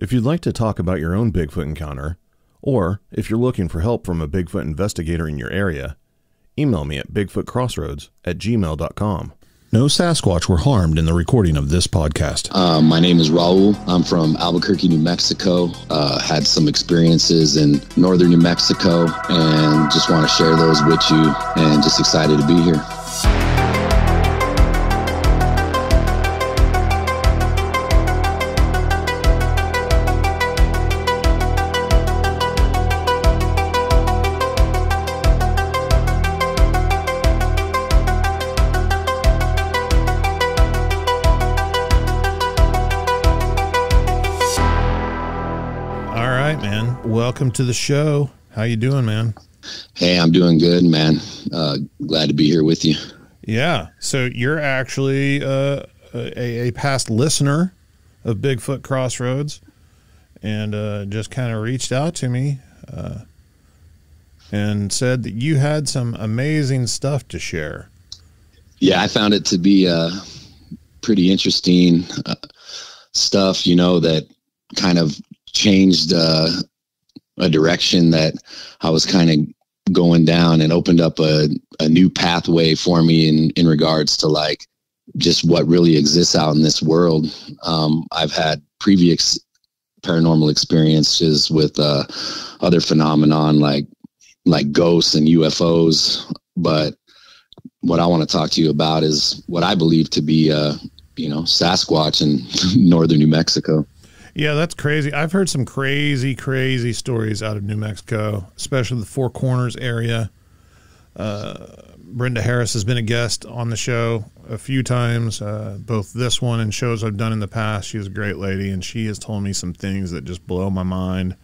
If you'd like to talk about your own Bigfoot encounter, or if you're looking for help from a Bigfoot investigator in your area, email me at bigfootcrossroads@gmail.com. No Sasquatch were harmed in the recording of this podcast. My name is Raul. I'm from Albuquerque, New Mexico. Had some experiences in northern New Mexico and just want to share those with you, and just excited to be here. Welcome to the show. How you doing, man? Hey, I'm doing good, man. Glad to be here with you. Yeah. So you're actually a past listener of Bigfoot Crossroads, and just kind of reached out to me and said that you had some amazing stuff to share. Yeah, I found it to be pretty interesting stuff, that kind of changed a direction that I was kind of going down, and opened up a new pathway for me in regards to like just what really exists out in this world. I've had previous paranormal experiences with other phenomenon like ghosts and UFOs, but what I want to talk to you about is what I believe to be Sasquatch in northern New Mexico. Yeah, that's crazy. I've heard some crazy stories out of New Mexico, especially the Four Corners area. Brenda Harris has been a guest on the show a few times, both this one and shows I've done in the past. She's a great lady, and she has told me some things that just blow my mind.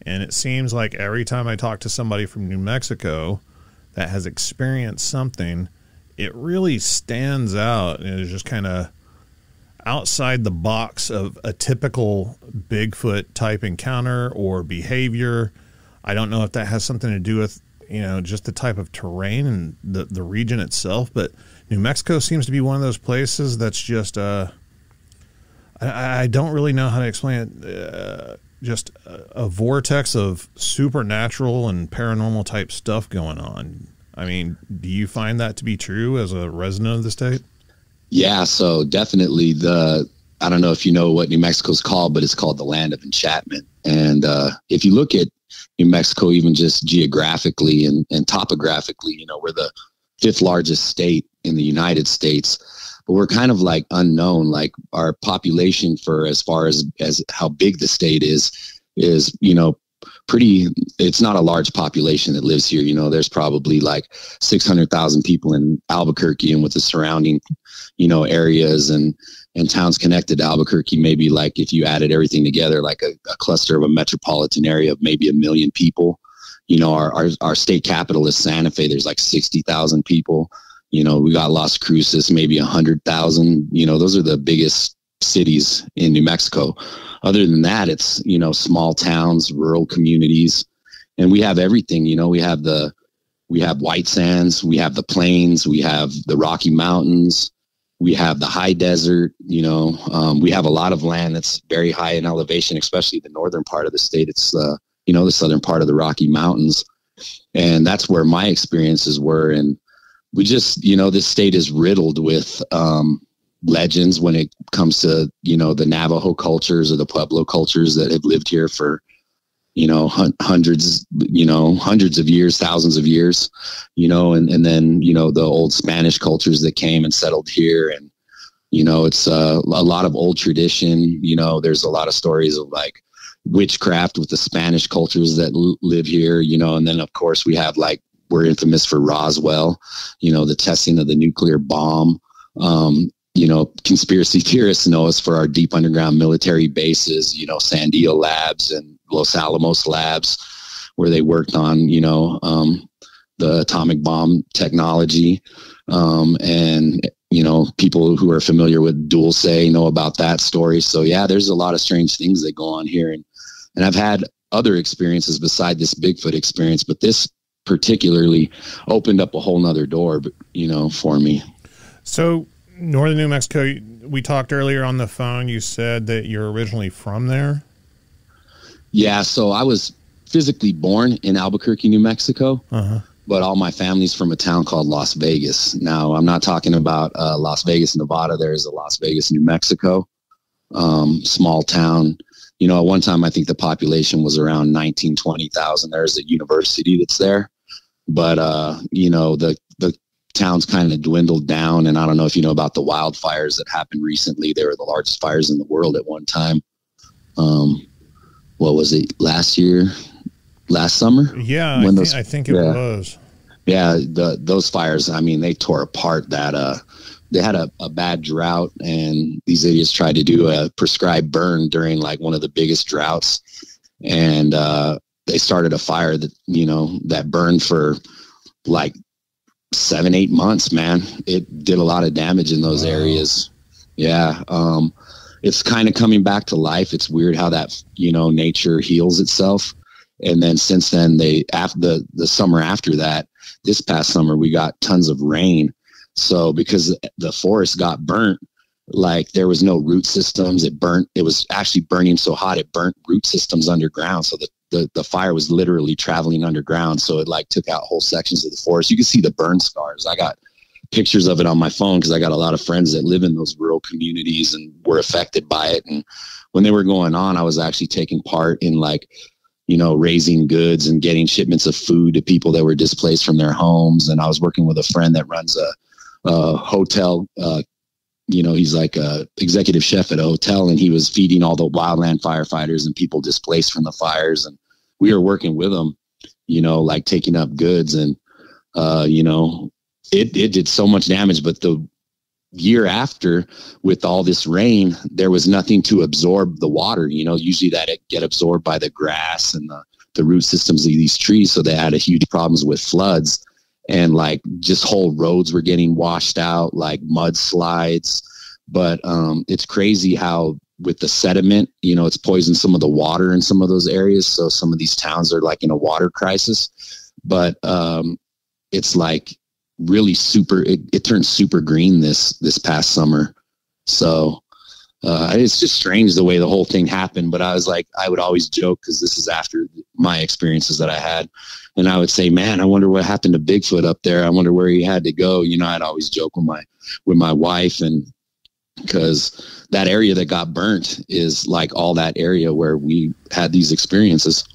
And it seems like every time I talk to somebody from New Mexico that has experienced something, it really stands out, and it's just kind of outside the box of a typical Bigfoot type encounter or behavior. I don't know if that has something to do with, just the type of terrain and the region itself, but New Mexico seems to be one of those places that's just, I don't really know how to explain it. Just a vortex of supernatural and paranormal type stuff going on. I mean, do you find that to be true as a resident of the state? Yeah, so definitely I don't know if you know what New Mexico's called, but it's called the land of enchantment. And if you look at New Mexico, even just geographically and topographically, we're the fifth largest state in the United States, but we're kind of like unknown. Like our population, for as far as how big the state is pretty, it's not a large population that lives here. There's probably like 600,000 people in Albuquerque and with the surrounding, areas and towns connected to Albuquerque. Maybe like if you added everything together, like a cluster of a metropolitan area of maybe 1 million people. Our state capital is Santa Fe. There's like 60,000 people. We got Las Cruces, maybe 100,000. Those are the biggest cities in New Mexico. Other than that, it's, small towns, rural communities, and we have everything. We have White Sands, we have the plains, we have the Rocky Mountains, we have the high desert. We have a lot of land that's very high in elevation, especially the northern part of the state. It's the southern part of the Rocky Mountains, and that's where my experiences were. And we just, this state is riddled with legends when it comes to the Navajo cultures or the Pueblo cultures that have lived here for hundreds of years, thousands of years, and then the old Spanish cultures that came and settled here. And it's a lot of old tradition. There's a lot of stories of like witchcraft with the Spanish cultures that live here, and then of course we have we're infamous for Roswell, the testing of the nuclear bomb. Conspiracy theorists know us for our deep underground military bases, Sandia Labs and Los Alamos Labs, where they worked on, the atomic bomb technology. And people who are familiar with Dulce know about that story. So yeah, there's a lot of strange things that go on here. And I've had other experiences beside this Bigfoot experience, but this particularly opened up a whole nother door, for me. So northern New Mexico, we talked earlier on the phone. You said that you're originally from there. Yeah, so I was physically born in Albuquerque, New Mexico, but all my family's from a town called Las Vegas. Now, I'm not talking about Las Vegas, Nevada. There is a Las Vegas, New Mexico, small town. You know, at one time, I think the population was around 19, 20,000. There's a university that's there. But, you know, the town's kind of dwindled down. And I don't know if you know about the wildfires that happened recently. They were the largest fires in the world at one time. What was it, last summer? Yeah, I think it was. Yeah, those fires, I mean, they tore apart that, they had a bad drought, and these idiots tried to do a prescribed burn during like one of the biggest droughts. And they started a fire that, you know, that burned for like 7-8 months, man. It did a lot of damage in those areas. Yeah. It's kind of coming back to life. It's weird how that, you know, nature heals itself. And then since then, after the summer after that, this past summer, we got tons of rain. So because the forest got burnt, like there was no root systems, it was actually burning so hot, it burnt root systems underground. So the fire was literally traveling underground. So it like took out whole sections of the forest. You can see the burn scars. I got pictures of it on my phone because I got a lot of friends that live in those rural communities and were affected by it. And when they were going on, I was actually taking part in like, you know, raising goods and getting shipments of food to people that were displaced from their homes. And I was working with a friend that runs a hotel. You know, he's like a executive chef at a hotel, and he was feeding all the wildland firefighters and people displaced from the fires. And we were working with them, you know, like taking up goods. And, you know, it did so much damage. But the year after, with all this rain, there was nothing to absorb the water. You know, usually that it get absorbed by the grass and the root systems of these trees. So they had a huge problems with floods, and like just whole roads were getting washed out, like mudslides. But it's crazy how with the sediment, you know, it's poisoned some of the water in some of those areas. So some of these towns are like in a water crisis. But it's like really it turned super green this past summer. So it's just strange the way the whole thing happened. But I was like, I would always joke, because this is after my experiences that I had, and I would say, man, I wonder what happened to Bigfoot up there. I wonder where he had to go. You know, I'd always joke with my wife, and because that area that got burnt is like all that area where we had these experiences.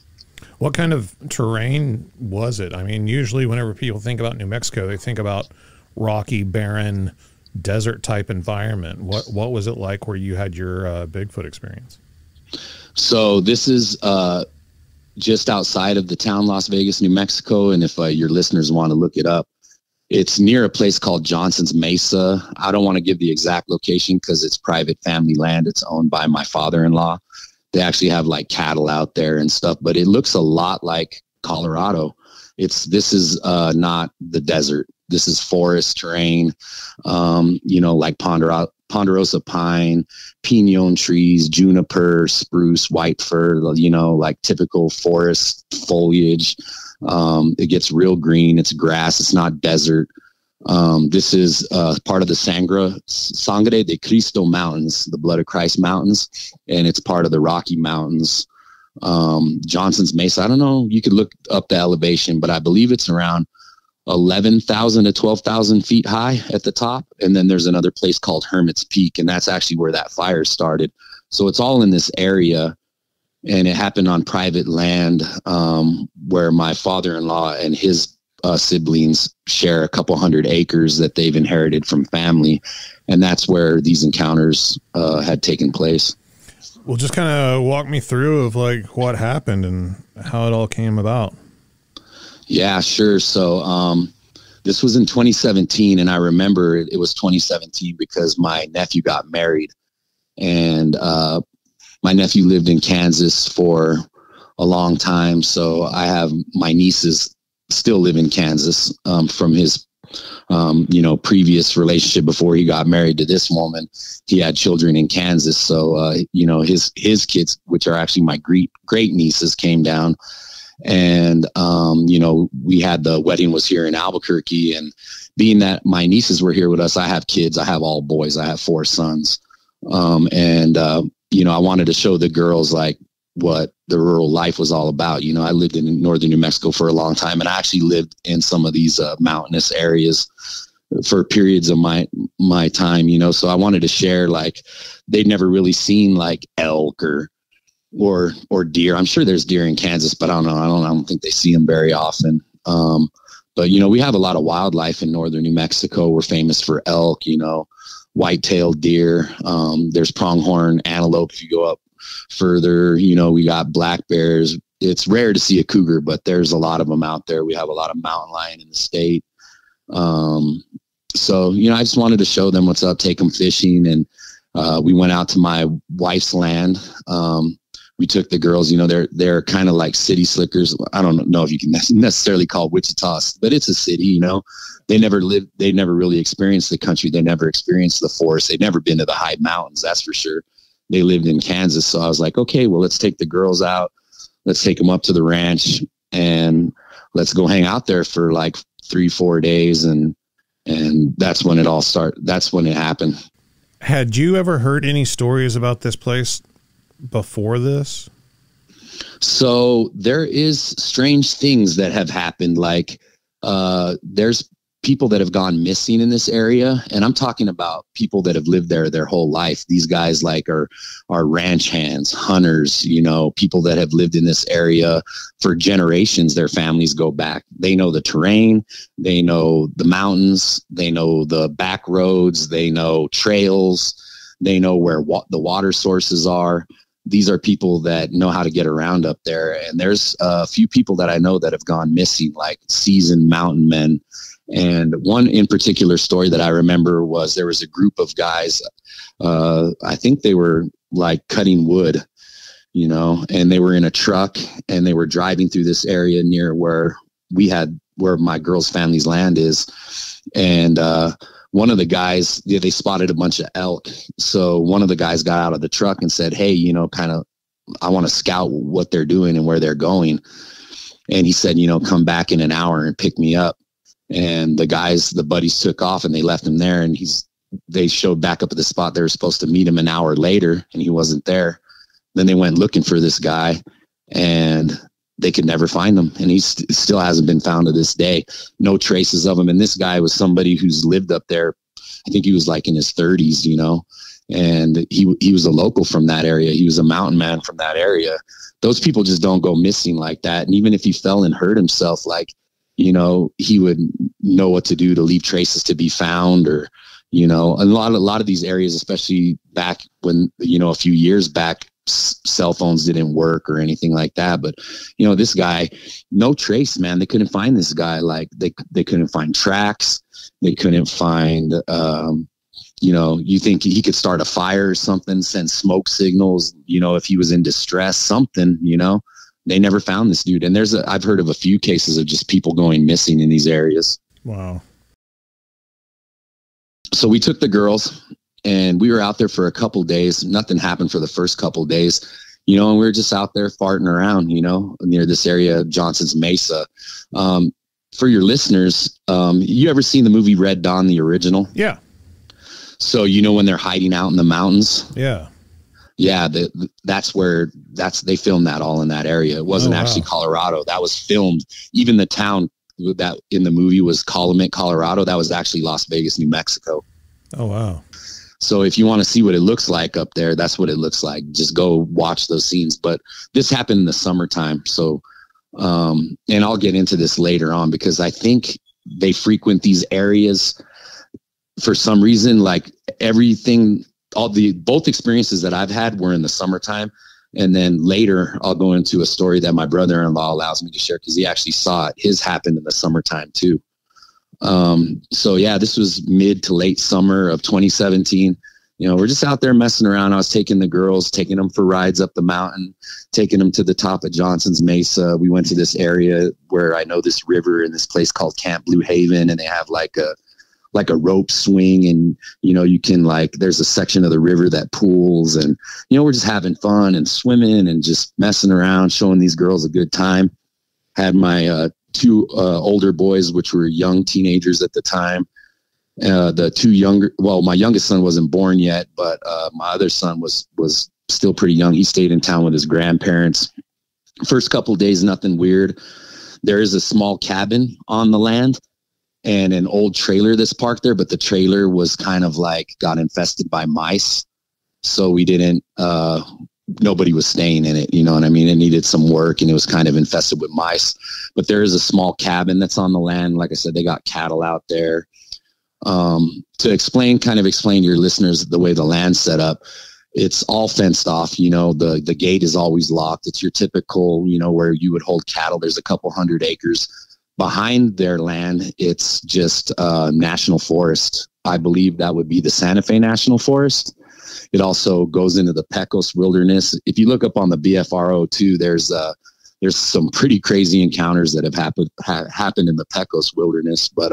What kind of terrain was it? I mean, usually whenever people think about New Mexico, they think about rocky, barren, desert type environment. What was it like where you had your Bigfoot experience? So this is just outside of the town, Las Vegas, New Mexico. And if your listeners want to look it up, it's near a place called Johnson's Mesa. I don't want to give the exact location because it's private family land. It's owned by my father-in-law. They actually have like cattle out there and stuff, but it looks a lot like Colorado. This is not the desert. This is forest terrain, you know, like ponderosa pine, pinon trees, juniper, spruce, white fir, you know, like typical forest foliage. It gets real green. It's grass. It's not desert. This is part of the Sangre de Cristo Mountains, the Blood of Christ Mountains, and it's part of the Rocky Mountains. Johnson's Mesa, I don't know, you could look up the elevation, but I believe it's around 11,000 to 12,000 feet high at the top. And then there's another place called Hermit's Peak, and that's actually where that fire started. So it's all in this area, and it happened on private land, where my father-in-law and his siblings share a couple hundred acres that they've inherited from family. And that's where these encounters had taken place. Well, just kind of walk me through of like what happened and how it all came about. Yeah, sure. So this was in 2017, and I remember it was 2017 because my nephew got married, and my nephew lived in Kansas for a long time. So I have my nieces still live in Kansas from his you know, previous relationship before he got married to this woman. He had children in Kansas. So, you know, his kids, which are actually my great nieces, came down, and, you know, we had the wedding was here in Albuquerque, and being that my nieces were here with us, I have kids, I have all boys, I have 4 sons. And, you know, I wanted to show the girls like what the rural life was all about. You know, I lived in northern New Mexico for a long time, and I actually lived in some of these mountainous areas for periods of my time, you know. So I wanted to share, like, they'd never really seen like elk or deer. I'm sure there's deer in Kansas, but I don't know. I don't think they see them very often. But, you know, we have a lot of wildlife in northern New Mexico. We're famous for elk, you know, white-tailed deer. There's pronghorn antelope. If you go up further, you know, we got black bears. It's rare to see a cougar, but there's a lot of them out there. We have a lot of mountain lion in the state. So, you know, I just wanted to show them what's up, take them fishing. And we went out to my wife's land. We took the girls, you know, they're kind of like city slickers. I don't know if you can necessarily call Wichita, but it's a city, you know. They never really experienced the country. They never experienced the forest. They'd never been to the high mountains, that's for sure. They lived in Kansas. So I was like, okay, well, let's take the girls out. Let's take them up to the ranch and let's go hang out there for like 3-4 days. And that's when it all started. That's when it happened. Had you ever heard any stories about this place before this? So there is strange things that have happened. Like there's people that have gone missing in this area, and I'm talking about people that have lived there their whole life. These guys like are ranch hands, hunters, you know, people that have lived in this area for generations. Their families go back. They know the terrain, they know the mountains, they know the back roads, they know trails, they know where the water sources are. These are people that know how to get around up there. And there's a few people that I know that have gone missing, like seasoned mountain men. And one in particular story that I remember was there was a group of guys, I think they were like cutting wood, you know, and they were in a truck and they were driving through this area near where my girl's family's land is. And one of the guys, they spotted a bunch of elk. So one of the guys got out of the truck and said, hey, you know, kind of, I want to scout what they're doing and where they're going. And he said, you know, come back in an hour and pick me up. And the buddies took off and they left him there. And they showed back up at the spot. They were supposed to meet him an hour later and he wasn't there. Then they went looking for this guy and they could never find him. And he still hasn't been found to this day. No traces of him. And this guy was somebody who's lived up there. I think he was like in his 30s, you know, and he was a local from that area. He was a mountain man from that area. Those people just don't go missing like that. And even if he fell and hurt himself, like, you know, he would know what to do to leave traces to be found. Or, you know, a lot of these areas, especially back when, you know, a few years back, cell phones didn't work or anything like that. But, you know, this guy, no trace, man. They couldn't find this guy. Like they couldn't find tracks. They couldn't find, you know, you think he could start a fire or something, send smoke signals, you know, if he was in distress, something, you know. They never found this dude. And I've heard of a few cases of just people going missing in these areas. Wow. So we took the girls and we were out there for a couple days. Nothing happened for the first couple days, you know, and we were just out there farting around, you know, near this area, Johnson's Mesa. For your listeners, you ever seen the movie Red Dawn, the original? Yeah. So, you know, when they're hiding out in the mountains? Yeah. Yeah, they filmed that all in that area. It wasn't actually Colorado. That was filmed. Even the town that in the movie was Calumet, Colorado. That was actually Las Vegas, New Mexico. Oh, wow. So if you want to see what it looks like up there, that's what it looks like. Just go watch those scenes. But this happened in the summertime. So, and I'll get into this later on because I think they frequent these areas for some reason, like everything. Both experiences that I've had were in the summertime. And then later I'll go into a story that my brother-in-law allows me to share because he actually saw it. His happened in the summertime too. So yeah, this was mid to late summer of 2017. You know, we're just out there messing around. I was taking the girls, taking them for rides up the mountain, taking them to the top of Johnson's Mesa. We went to this area where I know this river in this place called Camp Blue Haven. And they have like a rope swing and, you know, you can there's a section of the river that pools and, you know, we're just having fun and swimming and just messing around, showing these girls a good time. Had my two older boys, which were young teenagers at the time. My youngest son wasn't born yet, but my other son was still pretty young. He stayed in town with his grandparents. First couple of days, nothing weird. There is a small cabin on the land and an old trailer that's parked there, but the trailer was kind of like got infested by mice. So we didn't, nobody was staying in it. You know what I mean? It needed some work and it was kind of infested with mice, but there is a small cabin that's on the land. Like I said, they got cattle out there. To explain to your listeners the way the land's set up, it's all fenced off. You know, the gate is always locked. It's your typical, you know, where you would hold cattle. There's a couple hundred acres behind their land. It's just national forest. I believe that would be the Santa Fe National Forest. It also goes into the Pecos Wilderness. If you look up on the BFRO too, there's some pretty crazy encounters that have happened in the Pecos Wilderness. But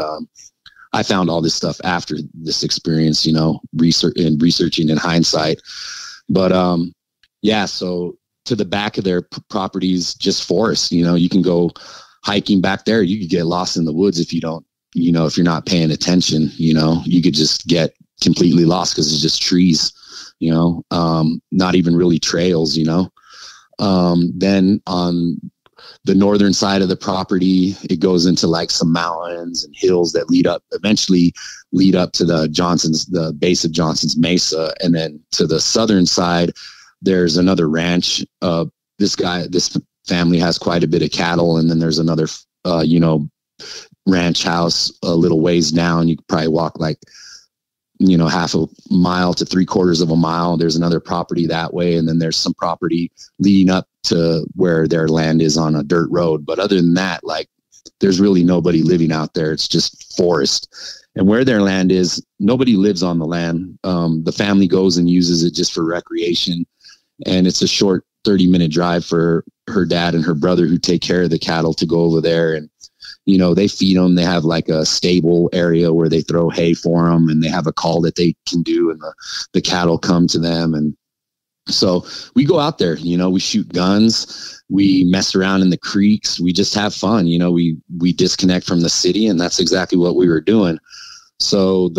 I found all this stuff after this experience, you know, researching in hindsight. But yeah, so to the back of their properties, just forest. You know, you can go hiking back there. You could get lost in the woods if you don't, you know, if you're not paying attention. You know, you could just get completely lost because it's just trees. You know, not even really trails. You know, then on the northern side of the property, it goes into like some mountains and hills that eventually lead up to the base of Johnson's Mesa. And then to the southern side, there's another ranch. This family has quite a bit of cattle. And then there's another, you know, ranch house a little ways down. You could probably walk like, you know, half a mile to 3/4 of a mile. There's another property that way. And then there's some property leading up to where their land is on a dirt road. But other than that, like, there's really nobody living out there. It's just forest. And where their land is, nobody lives on the land. The family goes and uses it just for recreation. And it's a short 30-minute drive for her dad and her brother who take care of the cattle to go over there. And, you know, they feed them. They have like a stable area where they throw hay for them, and they have a call that they can do, and the cattle come to them. And so we go out there, you know, we shoot guns, we mess around in the creeks, we just have fun. You know, we disconnect from the city, and that's exactly what we were doing. So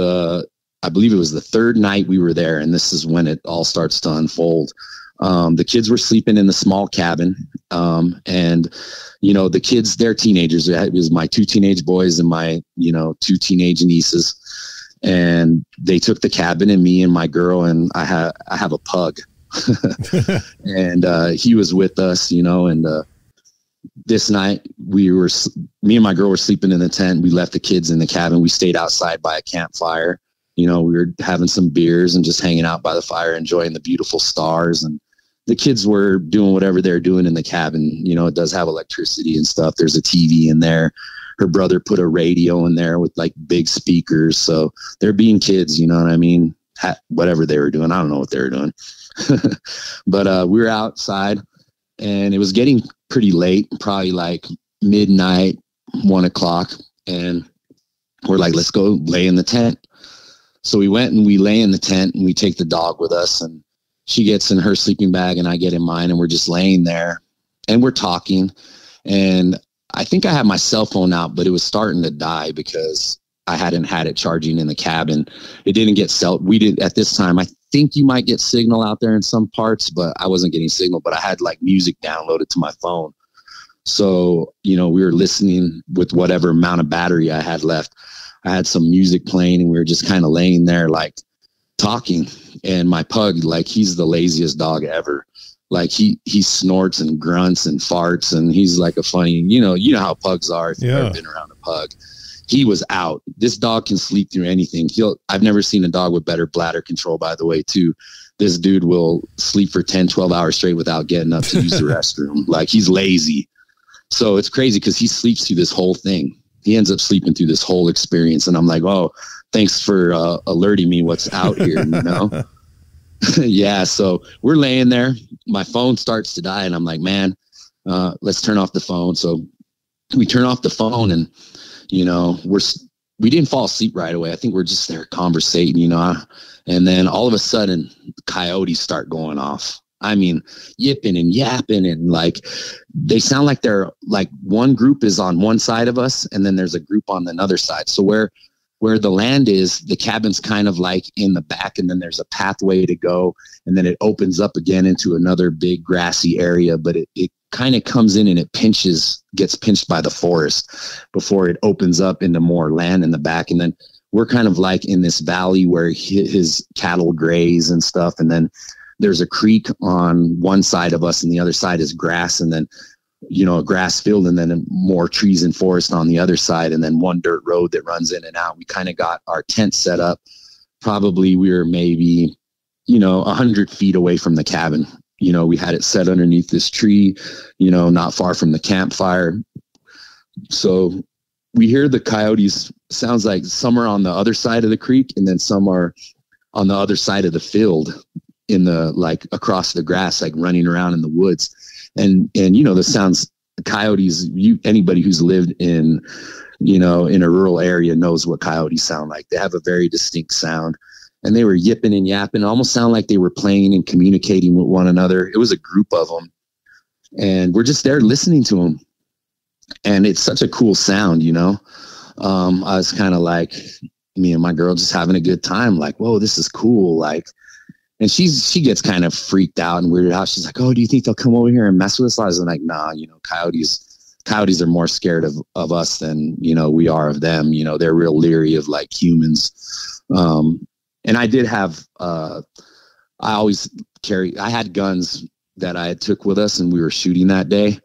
I believe it was the third night we were there, and this is when it all starts to unfold. The kids were sleeping in the small cabin. And, you know, the kids, they're teenagers. It was my 2 teenage boys and my, you know, 2 teenage nieces. And they took the cabin, and me and my girl, and I have a pug. And he was with us, you know, and this night me and my girl were sleeping in the tent. We left the kids in the cabin. We stayed outside by a campfire. You know, we were having some beers and just hanging out by the fire, enjoying the beautiful stars. And the kids were doing whatever they're doing in the cabin. You know, it does have electricity and stuff. There's a TV in there. Her brother put a radio in there with like big speakers. So they're being kids, you know what I mean? Whatever they were doing. I don't know what they were doing. But we were outside, and it was getting pretty late, probably like midnight, 1 o'clock. And we're like, let's go lay in the tent. So we went and we lay in the tent, and we take the dog with us, and she gets in her sleeping bag and I get in mine, and we're just laying there and we're talking. And I think I had my cell phone out, but it was starting to die because I hadn't had it charging in the cabin. It didn't get we didn't at this time. I think you might get signal out there in some parts, but I wasn't getting signal, but I had like music downloaded to my phone. So, you know, we were listening with whatever amount of battery I had left. I had some music playing, and we were just kind of laying there like talking. And my pug, like, he's the laziest dog ever. Like he snorts and grunts and farts, and he's like a funny, you know how pugs are if you've ever been around a pug. He was out. This dog can sleep through anything. I've never seen a dog with better bladder control, by the way, too. This dude will sleep for 10, 12 hours straight without getting up to use the restroom. Like, he's lazy. So it's crazy because he sleeps through this whole thing. He ends up sleeping through this whole experience. And I'm like, oh, thanks for alerting me what's out here, you know? Yeah. So we're laying there. My phone starts to die, and I'm like, man, let's turn off the phone. So we turn off the phone, and, you know, we didn't fall asleep right away. I think we're just there conversating, you know, and then all of a sudden coyotes start going off. I mean, yipping and yapping, and like, they sound like they're like one group is on one side of us, and then there's a group on another side. So where where the land is, the cabin's kind of like in the back, and then there's a pathway to go, and then it opens up again into another big grassy area, but it kind of comes in and it gets pinched by the forest before it opens up into more land in the back. And then we're kind of like in this valley where his cattle graze and stuff. And then there's a creek on one side of us and the other side is grass. And then, you know, a grass field, and then more trees and forest on the other side. And then one dirt road that runs in and out. We kind of got our tent set up. Probably we were maybe, you know, 100 feet away from the cabin. You know, we had it set underneath this tree, you know, not far from the campfire. So we hear the coyotes. Sounds like some are on the other side of the creek, and then some are on the other side of the field in the, like across the grass, like running around in the woods. And, you know, the sounds, coyotes, anybody who's lived in, you know, in a rural area knows what coyotes sound like. They have a very distinct sound. And they were yipping and yapping, almost sound like they were playing and communicating with one another. It was a group of them. And we're just there listening to them. And it's such a cool sound, you know. I was kind of like, me and my girl just having a good time. Like, whoa, this is cool. Like, and she gets kind of freaked out and weirded out. She's like, oh, do you think they'll come over here and mess with us? I was like, nah, you know, coyotes are more scared of us than, you know, we are of them. You know, they're real leery of like humans. And I did have, I had guns that I took with us and we were shooting that day.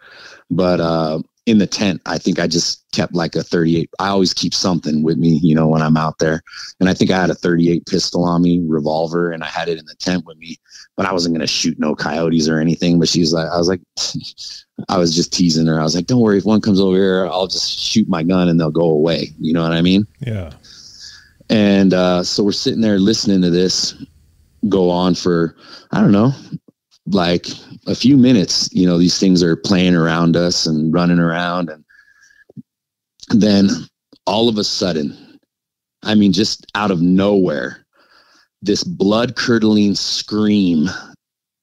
But in the tent, I think I just kept like a 38. I always keep something with me, you know, when I'm out there. And I think I had a 38 pistol on me, revolver, and I had it in the tent with me. But I wasn't going to shoot no coyotes or anything. But I was just teasing her. I was like, don't worry, if one comes over here, I'll just shoot my gun and they'll go away. You know what I mean? Yeah. And so we're sitting there listening to this go on for, I don't know, like a few minutes. You know, these things are playing around us and running around. And then all of a sudden, I mean, just out of nowhere, this blood curdling scream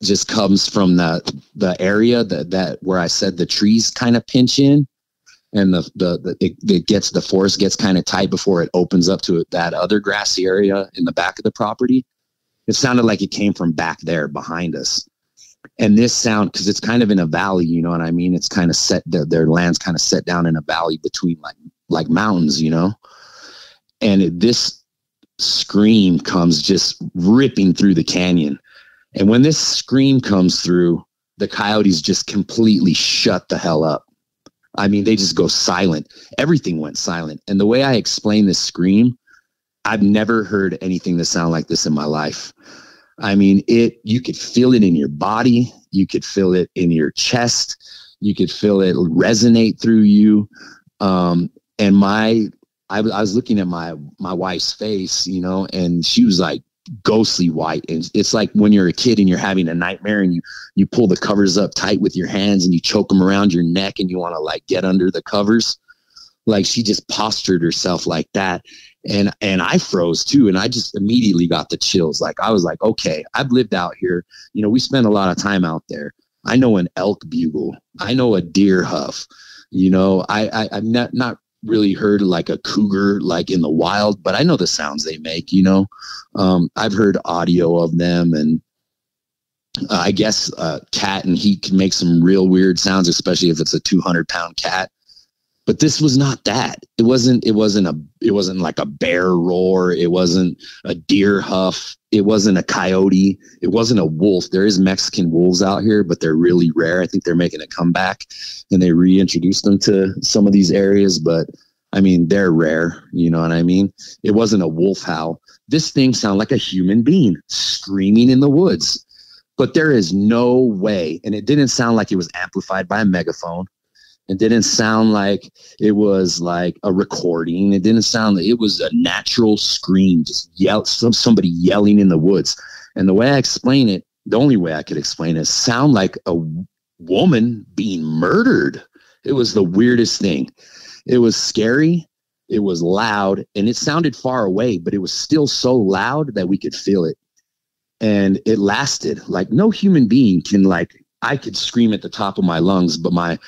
just comes from the area that where I said the trees kind of pinch in. And the forest gets kind of tight before it opens up to that other grassy area in the back of the property. It sounded like it came from back there behind us. And this sound, because it's kind of in a valley, you know what I mean? It's kind of set, their land's kind of set down in a valley between like mountains, you know? And this scream comes just ripping through the canyon. And when this scream comes through, the coyotes just completely shut the hell up. I mean, they just go silent. Everything went silent. And the way I explain this scream, I've never heard anything that sound like this in my life. I mean, you could feel it in your body. You could feel it in your chest. You could feel it resonate through you. And I was looking at my wife's face, you know, and she was like ghostly white. And it's like when you're a kid and you're having a nightmare and you pull the covers up tight with your hands and you choke them around your neck and you want to like get under the covers. Like she just postured herself like that. And I froze too. And I just immediately got the chills. Like, I was like, okay, I've lived out here. You know, we spend a lot of time out there. I know an elk bugle. I know a deer huff. You know, I've not really heard like a cougar, like in the wild, but I know the sounds they make, you know. I've heard audio of them, and I guess cat and heat can make some real weird sounds, especially if it's a 200-pound cat. But this was not that. It wasn't like a bear roar. It wasn't a deer huff. It wasn't a coyote. It wasn't a wolf. There is Mexican wolves out here, but they're really rare. I think they're making a comeback, and they reintroduced them to some of these areas. But I mean, they're rare. You know what I mean? It wasn't a wolf howl. This thing sounded like a human being screaming in the woods. But there is no way, and it didn't sound like it was amplified by a megaphone. It didn't sound like it was like a recording. It didn't sound like it was a natural scream, just somebody yelling in the woods. And the way I explain it, the only way I could explain it, sound like a woman being murdered. It was the weirdest thing. It was scary. It was loud, and it sounded far away, but it was still so loud that we could feel it. And it lasted. Like, no human being can, like, I could scream at the top of my lungs, but my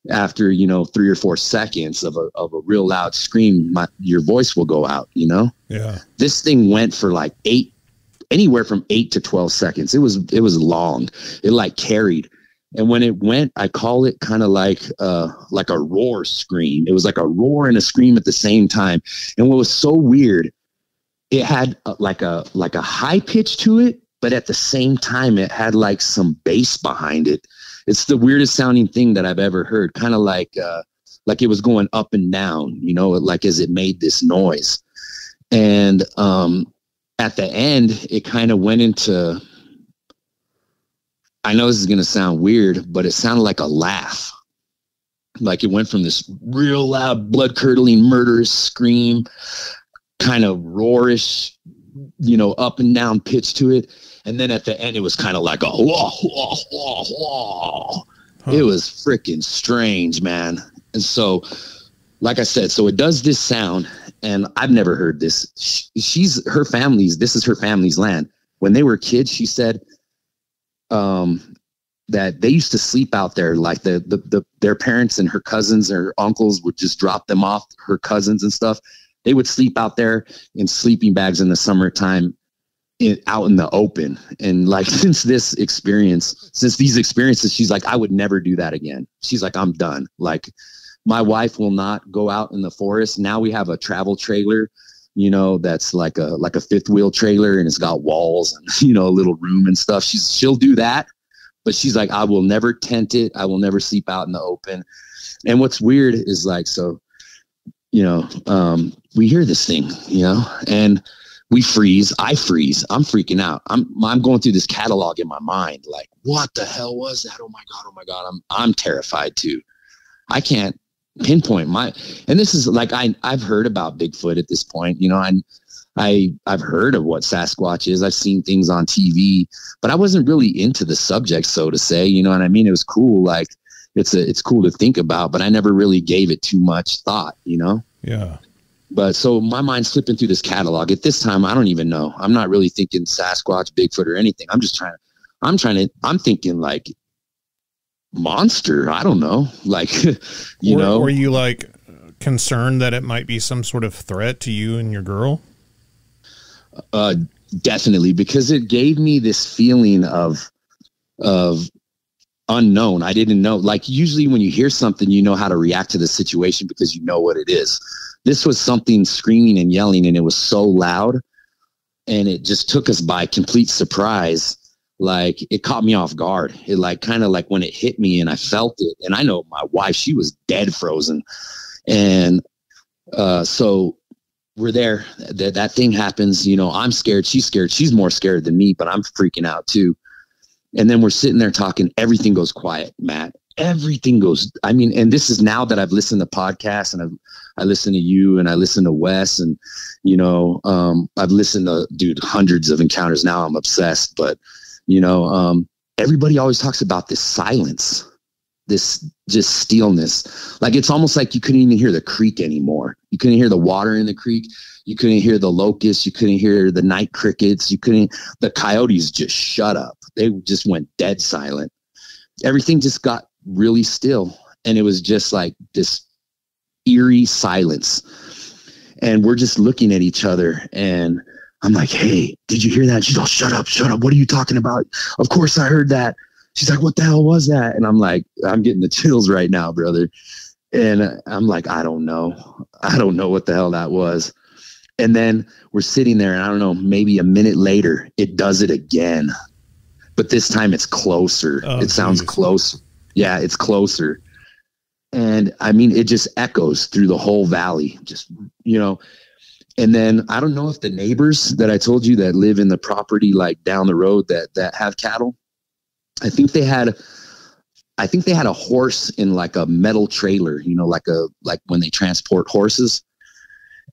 after, 3 or 4 seconds of a real loud scream, your voice will go out, Yeah. This thing went for like anywhere from 8 to 12 seconds. It was long. It like carried. And when it went, I call it kind of like a roar scream. It was like a roar and a scream at the same time. And what was so weird, it had like a high pitch to it, but at the same time, it had like some bass behind it. It's the weirdest sounding thing that I've ever heard. Kind of like it was going up and down, like as it made this noise. And at the end, it kind of went into, I know this is going to sound weird, but it sounded like a laugh. Like it went from this real loud, blood curdling, murderous scream, kind of roarish, up and down pitch to it. And then at the end, it was kind of like a whoa, whoa, whoa, whoa. Huh. It was freaking strange, man. And so, like I said, so it does this sound, and I've never heard this. This is her family's land. When they were kids, she said, that they used to sleep out there, like their parents and her cousins or uncles would just drop them off, her cousins and stuff. They would sleep out there in sleeping bags in the summertime out in the open. And like, since these experiences, she's like, I would never do that again. She's like, I'm done. Like, my wife will not go out in the forest. Now we have a travel trailer, that's like a fifth wheel trailer, and it's got walls and, a little room and stuff. She'll do that, but she's like, I will never tent it. I will never sleep out in the open. And what's weird is like, so, we hear this thing, and we freeze. I freeze. I'm freaking out. I'm going through this catalog in my mind. Like, what the hell was that? Oh my God. I'm terrified too. I can't pinpoint and this is like, I've heard about Bigfoot at this point, I've heard of what Sasquatch is. I've seen things on TV, but I wasn't really into the subject, so to say, you know what I mean? It was cool. Like it's cool to think about, but I never really gave it too much thought, Yeah. But so my mind's flipping through this catalog. At this time, I don't even know. I'm not really thinking Sasquatch, Bigfoot, or anything. I'm thinking like monster. I don't know. Like, Were you like concerned that it might be some sort of threat to you and your girl? Definitely, because it gave me this feeling of unknown. I didn't know. Like, usually when you hear something, you know how to react to the situation because you know what it is. This was something screaming and yelling, and it was so loud, and it just took us by complete surprise. Like, it caught me off guard. It like, kind of like when it hit me and I felt it. And I know my wife, she was dead frozen. And so we're there. That thing happens. I'm scared. She's scared. She's more scared than me, but I'm freaking out too. And then we're sitting there talking. Everything goes quiet, Matt. Everything goes. I mean, and this is now that I've listened to podcasts, and I listen to you, and I listen to Wes, and I've listened to hundreds of encounters now. I'm obsessed, but everybody always talks about this silence, this just stillness. Like, it's almost like you couldn't even hear the creek anymore. You couldn't hear the water in the creek. You couldn't hear the locusts. You couldn't hear the night crickets. The coyotes just shut up. They just went dead silent. Everything just got really still. And it was just like this eerie silence. And we're just looking at each other, and I'm like, hey, did you hear that? She's all, shut up. What are you talking about? Of course I heard that. She's like, what the hell was that? And I'm like, I'm getting the chills right now, brother. And I'm like, I don't know. I don't know what the hell that was. And then we're sitting there, and I don't know, maybe a minute later, it does it again. But this time it's closer. It sounds close. Yeah, it's closer. And I mean, it just echoes through the whole valley, just, and then I don't know if the neighbors that I told you that live in the property, like down the road that have cattle, I think they had a horse in like a metal trailer, like when they transport horses.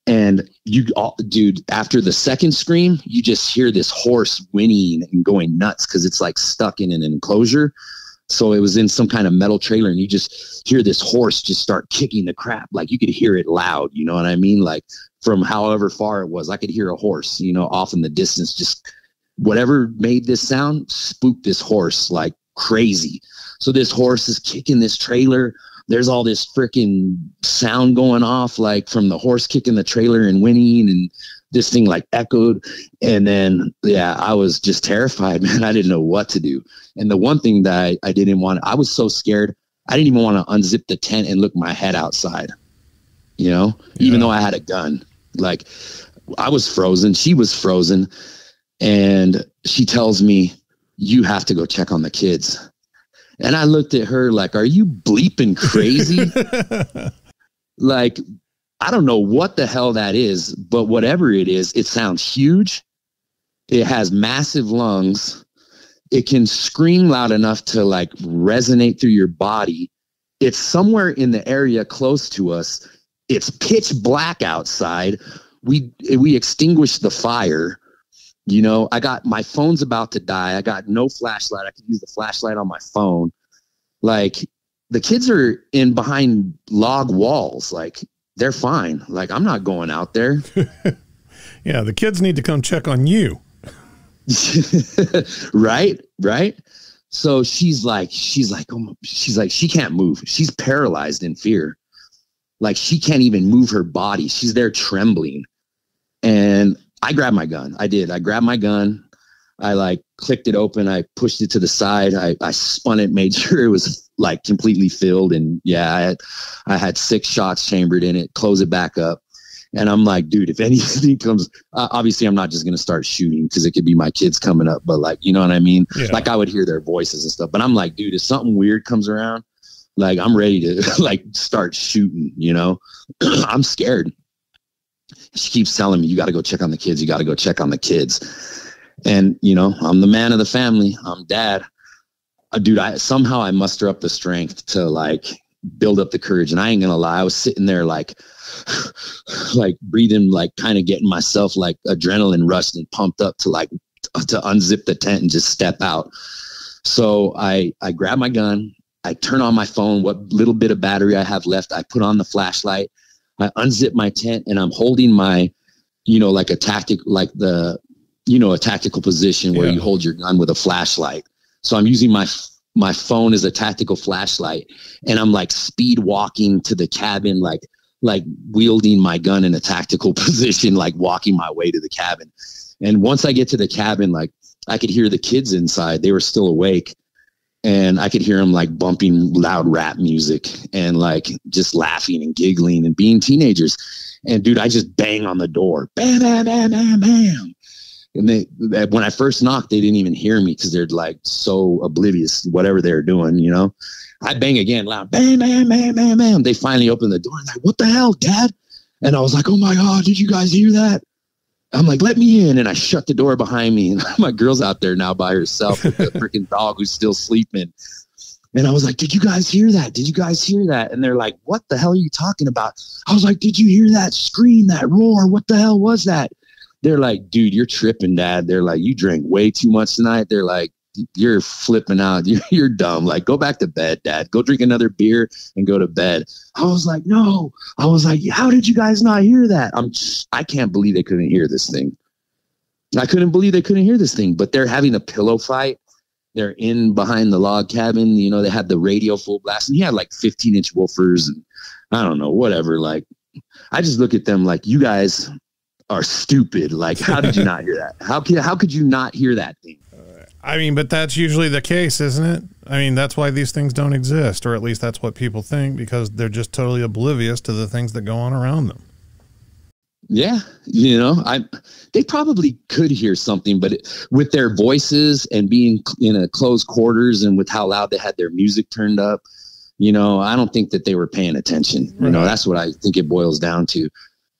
And dude, after the second scream, you just hear this horse whinnying and going nuts because it's like stuck in an enclosure. So it was in some kind of metal trailer, and you just hear this horse just start kicking the crap. Like, you could hear it loud, you know what I mean? Like, from however far it was, I could hear a horse, off in the distance. Just whatever made this sound spooked this horse like crazy. So this horse is kicking this trailer. there's all this freaking sound going off, like from the horse kicking the trailer and whinnying, and this thing like echoed. And then, yeah, I was just terrified, man. I didn't know what to do. And the one thing that I didn't want, I was so scared. I didn't even want to unzip the tent and look my head outside, you know, even though I had a gun. Like, I was frozen. She was frozen. And she tells me, you have to go check on the kids. And I looked at her like, are you bleeping crazy? Like, I don't know what the hell that is, but whatever it is, it sounds huge. It has massive lungs. It can scream loud enough to like resonate through your body. It's somewhere in the area close to us. It's pitch black outside. We extinguished the fire. You know, my phone's about to die. I got no flashlight. I can use the flashlight on my phone. Like, the kids are in behind log walls. Like, they're fine. Like, I'm not going out there. Yeah. The kids need to come check on you. Right. So she's like, she can't move. She's paralyzed in fear. Like, she can't even move her body. She's there trembling. And I grabbed my gun. I grabbed my gun. I like clicked it open. I pushed it to the side. I spun it, made sure it was like completely filled. And yeah, I had 6 shots chambered in it, close it back up. And I'm like, dude, if anything comes, obviously I'm not just going to start shooting because it could be my kids coming up, but like, you know what I mean? Yeah. Like, I would hear their voices and stuff, but I'm like, dude, if something weird comes around, like, I'm ready to like start shooting, you know. I'm scared. She keeps telling me, you got to go check on the kids. You got to go check on the kids. And, you know, I'm the man of the family. I'm dad. Dude, somehow I muster up the strength to like build up the courage. And I ain't going to lie. I was sitting there like breathing, like kind of getting myself like adrenaline rushed and pumped up to like to unzip the tent and just step out. So I grab my gun. I turn on my phone, what little bit of battery I have left. I put on the flashlight. I unzip my tent, and I'm holding my, you know, like a tactical position where you hold your gun with a flashlight. So I'm using my phone as a tactical flashlight, and I'm like speed walking to the cabin, like wielding my gun in a tactical position, like walking my way to the cabin. And once I get to the cabin, like, I could hear the kids inside. They were still awake. And I could hear them like bumping loud rap music and like just laughing and giggling and being teenagers. And dude, I just bang on the door. Bam, bam, bam, bam, bam. And when I first knocked, they didn't even hear me because they're like so oblivious to whatever they're doing, you know. I bang again loud. Bam, bam, bam, bam, bam. They finally opened the door and like, what the hell, Dad? And I was like, oh my God, did you guys hear that? I'm like, let me in. And I shut the door behind me. And my girl's out there now by herself with the freaking dog who's still sleeping. And I was like, did you guys hear that? Did you guys hear that? And they're like, what the hell are you talking about? I was like, did you hear that scream, that roar? What the hell was that? They're like, dude, you're tripping, Dad. They're like, you drank way too much tonight. They're like, you're flipping out. You're dumb. Like, go back to bed, Dad. Go drink another beer and go to bed. I was like, no. I was like, how did you guys not hear that? I can't believe they couldn't hear this thing. I couldn't believe they couldn't hear this thing. But they're having a pillow fight. They're in behind the log cabin. You know, they had the radio full blast. And he had like 15-inch woofers and I don't know, whatever. Like, I just look at them like, you guys are stupid. Like, how did you not hear that? How could you not hear that thing? I mean, but that's usually the case, isn't it? I mean, that's why these things don't exist, or at least that's what people think, because they're just totally oblivious to the things that go on around them. Yeah, you know, they probably could hear something, but with their voices and being in a closed quarters and with how loud they had their music turned up, you know, I don't think that they were paying attention. Right. You know, that's what I think it boils down to.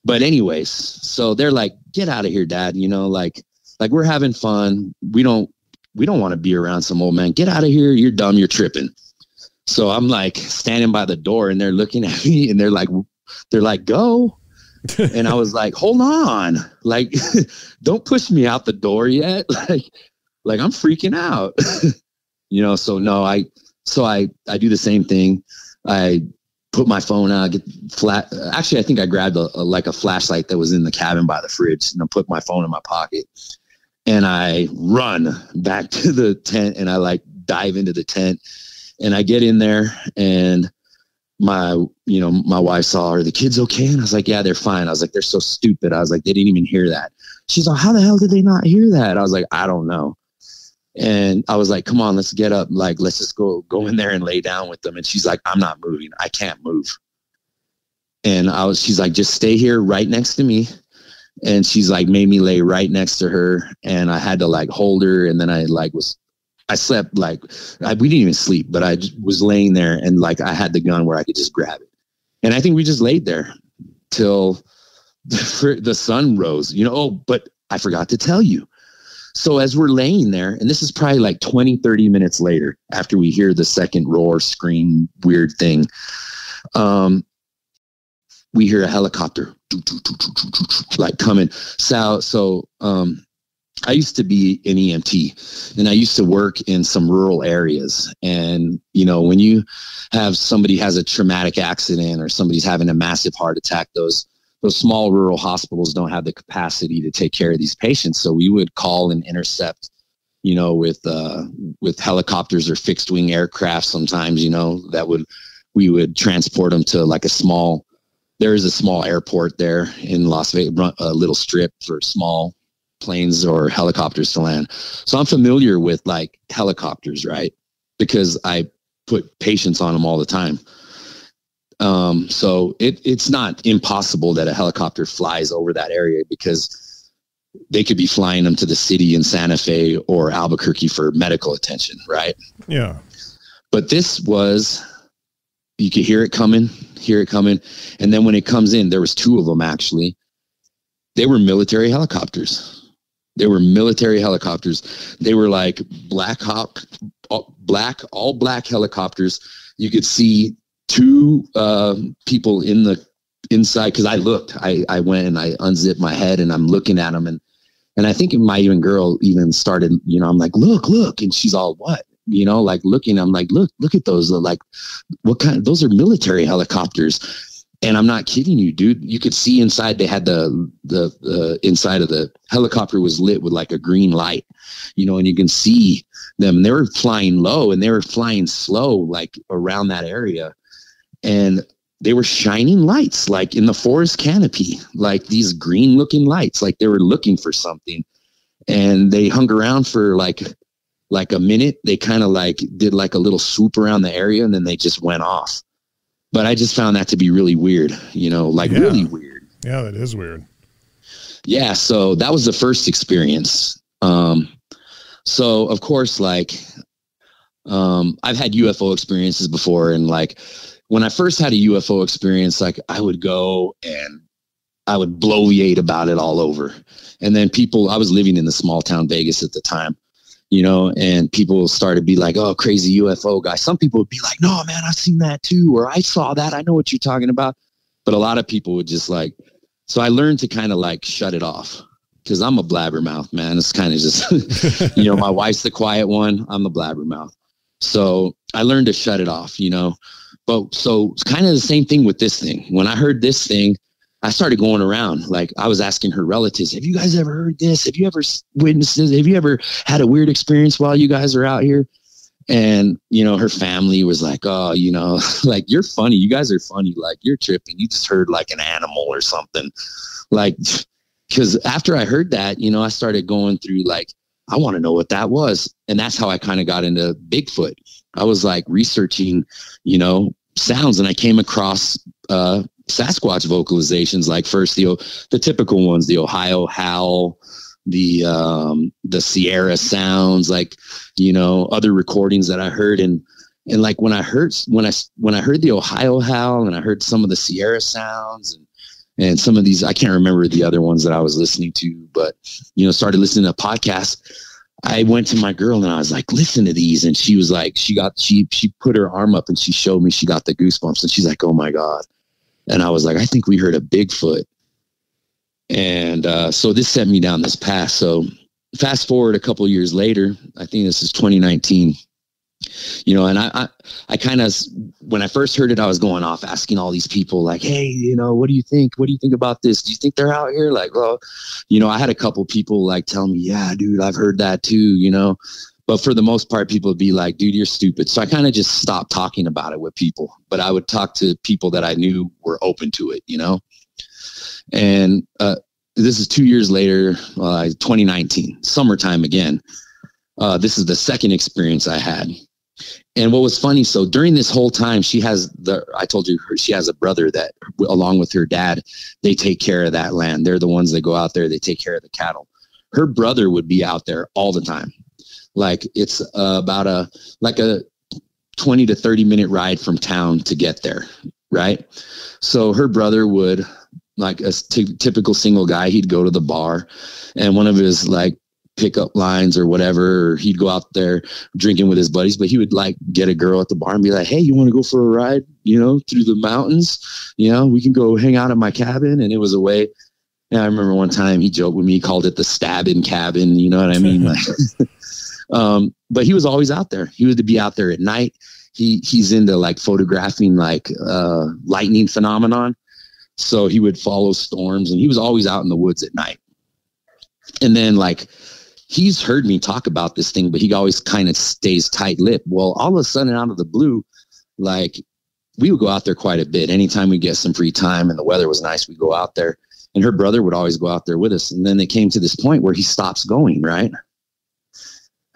But anyways, so they're like, get out of here, Dad. You know, like we're having fun. We don't want to be around some old man. Get out of here. You're dumb. You're tripping. So I'm like standing by the door and they're looking at me and they're like, go. And I was like, hold on. Like, don't push me out the door yet. Like I'm freaking out, you know? So no, I do the same thing. I put my phone out, actually, I think I grabbed a flashlight that was in the cabin by the fridge and I put my phone in my pocket. And I run back to the tent and I like dive into the tent and I get in there and my wife saw, "Are the kids okay?" And I was like, "Yeah, they're fine." I was like, "They're so stupid." I was like, "They didn't even hear that." She's like, "How the hell did they not hear that?" I was like, "I don't know." And I was like, "Come on, let's get up. Like, let's just go in there and lay down with them." And she's like, "I'm not moving. I can't move." And she's like, "Just stay here right next to me." And she's like, made me lay right next to her. And I had to like hold her. And then I slept we didn't even sleep, but I was laying there and like I had the gun where I could just grab it. And I think we just laid there till the sun rose, Oh, but I forgot to tell you. So as we're laying there, and this is probably like 20, 30 minutes later, after we hear the second roar, scream, weird thing, we hear a helicopter like coming. So I used to be an EMT, and I used to work in some rural areas. And, when you have somebody has a traumatic accident or somebody's having a massive heart attack, those small rural hospitals don't have the capacity to take care of these patients. So we would call and intercept, with helicopters or fixed wing aircraft sometimes, we would transport them to like there is a small airport there in Las Vegas, a little strip for small planes or helicopters to land. So I'm familiar with like helicopters, right? Because I put patients on them all the time. So it's not impossible that a helicopter flies over that area, because they could be flying them to the city in Santa Fe or Albuquerque for medical attention, right? Yeah. But this was, you could hear it coming. And then when it comes in, there was two of them, actually. They were military helicopters. They were like all black helicopters. You could see two people in the inside. Cause I looked, I went and I unzipped my head and I'm looking at them. And I think my girl even started, I'm like, look. And she's all, "What?" Like looking, I'm like, look at those. Like, what kind? Those are military helicopters. And I'm not kidding you, dude. You could see inside. They had the inside of the helicopter was lit with like a green light, and you can see them. They were flying low and they were flying slow, like around that area. And they were shining lights, like in the forest canopy, like these green looking lights, like they were looking for something. And they hung around for like a minute. They kind of like did like a little swoop around the area, and then they just went off. But I just found that to be really weird, really weird. Yeah, that is weird. Yeah. So that was the first experience. So of course, like, I've had UFO experiences before. And like, when I first had a UFO experience, like I would go and I would bloviate about it all over. And then I was living in the small town Vegas at the time, and people started to be like, "Oh, crazy UFO guy." Some people would be like, "No, man, I've seen that too," or "I saw that. I know what you're talking about." But a lot of people would just like, so I learned to kind of like shut it off, because I'm a blabbermouth, man. It's kind of just, my wife's the quiet one. I'm the blabbermouth. So I learned to shut it off, but so it's kind of the same thing with this thing. When I heard this thing, I started going around. Like I was asking her relatives, "Have you guys ever heard this? Have you ever witnessed this? Have you ever had a weird experience while you guys are out here?" And, her family was like, "Oh, like, you're funny. You guys are funny. Like, you're tripping. You just heard like an animal or something." Like, because after I heard that, I started going through like, I want to know what that was. And that's how I kind of got into Bigfoot. I was like researching, sounds, and I came across Sasquatch vocalizations, like first the typical ones, the Ohio howl, the Sierra sounds, like, other recordings that I heard. And like when I heard the Ohio howl, and I heard some of the Sierra sounds and some of these, I can't remember the other ones that I was listening to, but, started listening to podcasts. I went to my girl and I was like, "Listen to these." And she was like, she put her arm up and she showed me, she got the goosebumps, and she's like, "Oh my God." And I was like, "I think we heard a Bigfoot." And so this sent me down this path. So fast forward a couple of years later, I think this is 2019, and I kind of, when I first heard it, I was going off asking all these people like, "Hey, what do you think? What do you think about this? Do you think they're out here?" Like, well, I had a couple people like tell me, "Yeah, dude, I've heard that too," But for the most part, people would be like, dude, you're stupid. So I kind of just stopped talking about it with people, but I would talk to people that I knew were open to it, you know? And this is 2 years later, 2019, summertime again. This is the second experience I had. And what was funny, so during this whole time, I told you, she has a brother that, along with her dad, they take care of that land. They're the ones that go out there, they take care of the cattle. Her brother would be out there all the time. Like it's about a 20 to 30 minute ride from town to get there. Right. So her brother would, like a typical single guy, he'd go to the bar, and one of his like pickup lines or whatever, or he'd go out there drinking with his buddies, but he would like get a girl at the bar and be like, hey, you want to go for a ride, you know, through the mountains? You know, we can go hang out at my cabin. And it was a way. And I remember one time he joked with me, he called it the stabbing cabin. You know what I mean? Like, but he was always out there. He was to be out there at night. He's into like photographing like lightning phenomenon. So he would follow storms, and he was always out in the woods at night. And then like, he's heard me talk about this thing, but he always kind of stays tight-lipped. Well, all of a sudden, out of the blue, like we would go out there quite a bit. Anytime we get some free time and the weather was nice, we'd go out there. And her brother would always go out there with us. And then it came to this point where he stops going, right?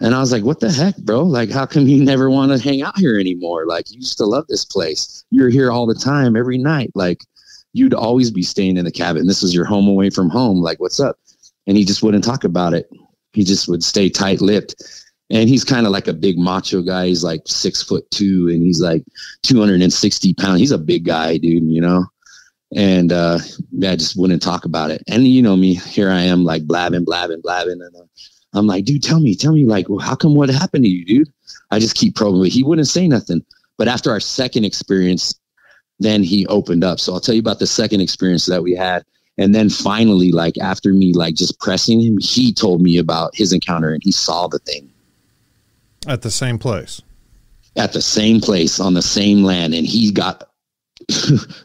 And I was like, what the heck, bro? Like, how come you never want to hang out here anymore? Like, you used to love this place. You're here all the time, every night. Like, you'd always be staying in the cabin. This was your home away from home. Like, what's up? And he just wouldn't talk about it. He just would stay tight-lipped. And he's kind of like a big macho guy. He's like 6'2", and he's like 260 pounds. He's a big guy, dude, you know? And I just wouldn't talk about it. And you know me, here I am like blabbing. And I'm like, dude, tell me, like, well, how come, what happened to you, dude? I just keep probing. He wouldn't say nothing. But after our second experience, then he opened up. So I'll tell you about the second experience that we had. And then finally, like after me, like just pressing him, he told me about his encounter, and he saw the thing. At the same place? At the same place, on the same land. And he got,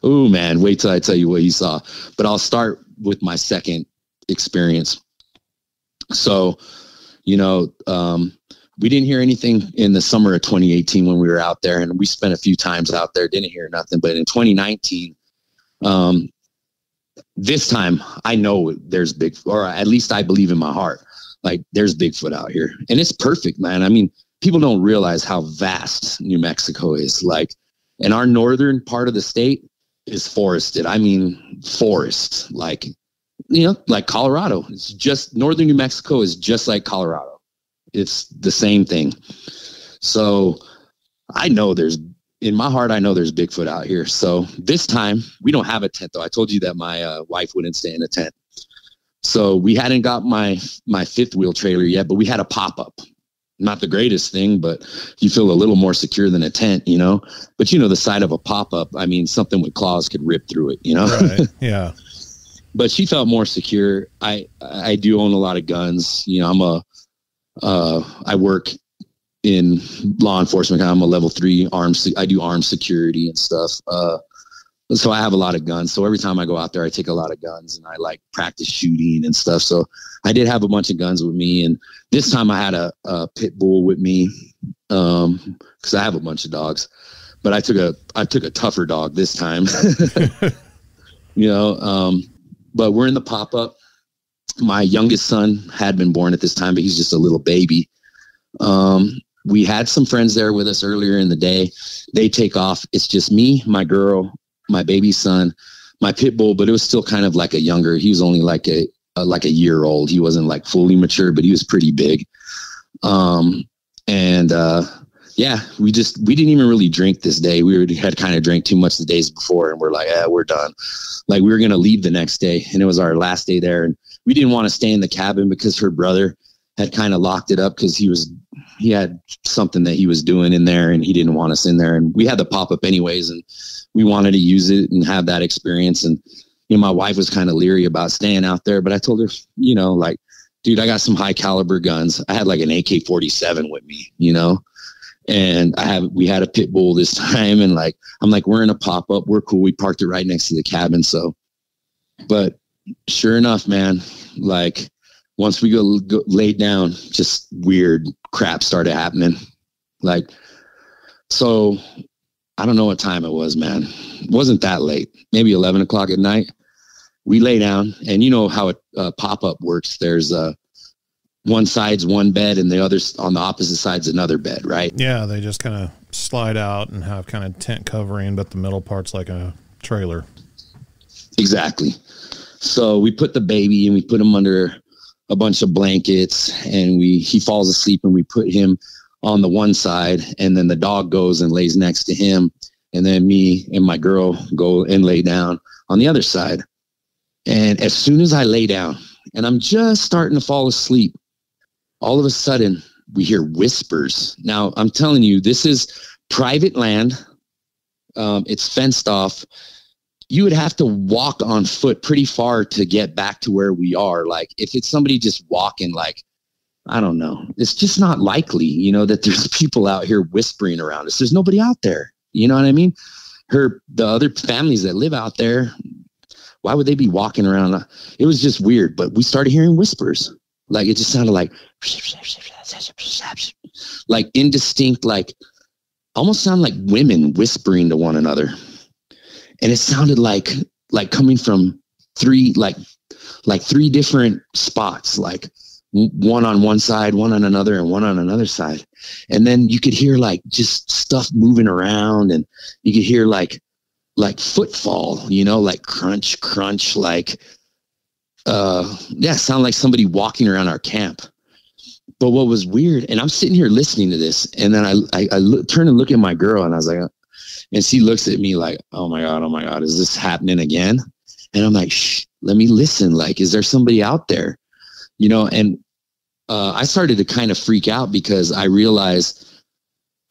oh man, wait till I tell you what he saw. But I'll start with my second experience. So, you know, we didn't hear anything in the summer of 2018 when we were out there, and we spent a few times out there, didn't hear nothing. But in 2019, this time I know there's Bigfoot, or at least I believe in my heart, like there's Bigfoot out here, and it's perfect, man. I mean, people don't realize how vast New Mexico is. Like, and our northern part of the state is forested. I mean, forest, like, you know, like Colorado. It's just northern New Mexico is just like Colorado. It's the same thing. So I know in my heart, I know there's Bigfoot out here. So this time we don't have a tent though. I told you that my wife wouldn't stay in a tent. So we hadn't got my fifth wheel trailer yet, but we had a pop-up. Not the greatest thing, but you feel a little more secure than a tent, you know, but you know, the side of a pop-up, I mean, something with claws could rip through it, you know? Right. Yeah. But she felt more secure. I do own a lot of guns. You know, I work in law enforcement. I'm a level 3 I do armed security and stuff. So I have a lot of guns. So every time I go out there, I take a lot of guns, and I like practice shooting and stuff. So I did have a bunch of guns with me. And this time I had a pit bull with me, cause I have a bunch of dogs, but I took a tougher dog this time, you know, but we're in the pop-up. My youngest son had been born at this time, but he's just a little baby. We had some friends there with us earlier in the day. They take off. It's just me, my girl, my baby son, my pit bull, but it was still kind of like he was only like a year old. He wasn't like fully mature, but he was pretty big. Yeah, we didn't even really drink this day. We had kind of drank too much the days before, and we're like, we're done. Like, we were going to leave the next day, and it was our last day there. And we didn't want to stay in the cabin because her brother had kind of locked it up because he had something that he was doing in there, and he didn't want us in there. And we had the pop-up anyways, and we wanted to use it and have that experience. And, you know, my wife was kind of leery about staying out there, but I told her, you know, like, dude, I got some high caliber guns. I had like an AK-47 with me, you know, and we had a pit bull this time. And like, I'm like, we're in a pop-up. We're cool. We parked it right next to the cabin. So, but sure enough, man, like once we go laid down, just weird crap started happening. Like, so I don't know what time it was, man. It wasn't that late, maybe 11 o'clock at night. We lay down, and you know how a pop-up works. There's one side's one bed and the other on the opposite side's another bed, right? Yeah, they just kind of slide out and have kind of tent covering, but the middle part's like a trailer. Exactly. So we put the baby and we put him under a bunch of blankets, and he falls asleep, and we put him on the one side, and then the dog goes and lays next to him, and then me and my girl go and lay down on the other side. And as soon as I lay down and I'm just starting to fall asleep, all of a sudden we hear whispers. Now, I'm telling you, this is private land. It's fenced off. You would have to walk on foot pretty far to get back to where we are. Like, if it's somebody just walking, like, I don't know, it's just not likely, you know, that there's people out here whispering around us. There's nobody out there. You know what I mean? The other families that live out there, why would they be walking around? It was just weird, but we started hearing whispers. Like, it just sounded like indistinct, like almost sounded like women whispering to one another. And it sounded like coming from three different spots, like one on one side, one on another, and one on another side. And then you could hear like just stuff moving around, and you could hear like footfall, you know, like crunch, crunch, like, sound like somebody walking around our camp. But what was weird, and I'm sitting here listening to this, and then I turn and look at my girl, and I was like, and she looks at me like, oh my God, is this happening again? And I'm like, shh, let me listen. Like, is there somebody out there? You know, and I started to kind of freak out because I realized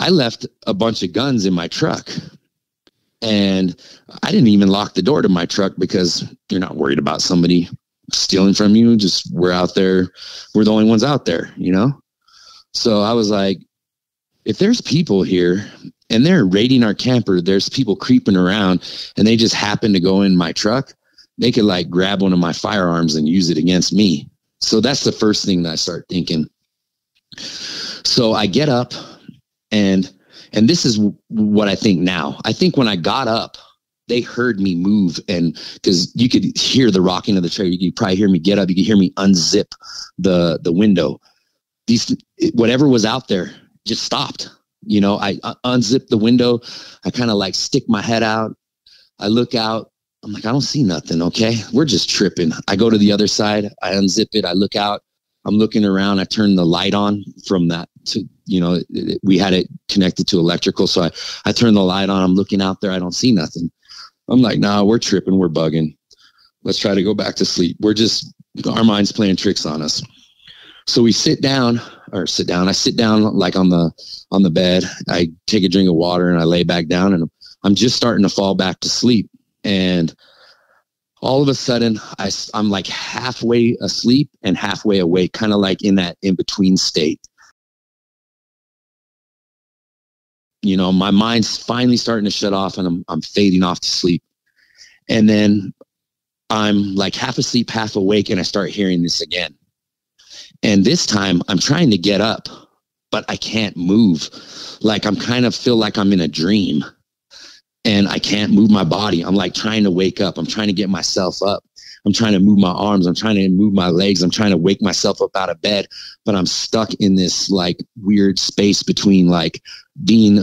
I left a bunch of guns in my truck. And I didn't even lock the door to my truck because you're not worried about somebody stealing from you. Just we're out there. We're the only ones out there, you know? So I was like, if there's people here and they're raiding our camper, there's people creeping around and they just happen to go in my truck, they could like grab one of my firearms and use it against me. So that's the first thing that I start thinking. So I get up, and this is what I think now. I think when I got up, they heard me move, and because you could hear the rocking of the trailer, you could probably hear me get up. You could hear me unzip the window. Whatever was out there just stopped. You know, I unzip the window. I kind of like stick my head out. I look out. I'm like, I don't see nothing. Okay, we're just tripping. I go to the other side. I unzip it. I look out. I'm looking around. I turn the light on from that to, you know, we had it connected to electrical. So I turn the light on. I'm looking out there. I don't see nothing. I'm like, nah, we're tripping. We're bugging. Let's try to go back to sleep. Our mind's playing tricks on us. So we sit down. I sit down like on the bed. I take a drink of water and I lay back down, and I'm just starting to fall back to sleep. And all of a sudden, I'm like halfway asleep and halfway awake, kind of like in that in-between state. You know, my mind's finally starting to shut off, and I'm fading off to sleep. And then I'm like half asleep, half awake, and I start hearing this again. And this time I'm trying to get up, but I can't move. Like I'm kind of feel like I'm in a dream. And I can't move my body. I'm like trying to wake up. I'm trying to get myself up. I'm trying to move my arms. I'm trying to move my legs. I'm trying to wake myself up out of bed, but I'm stuck in this like weird space between like being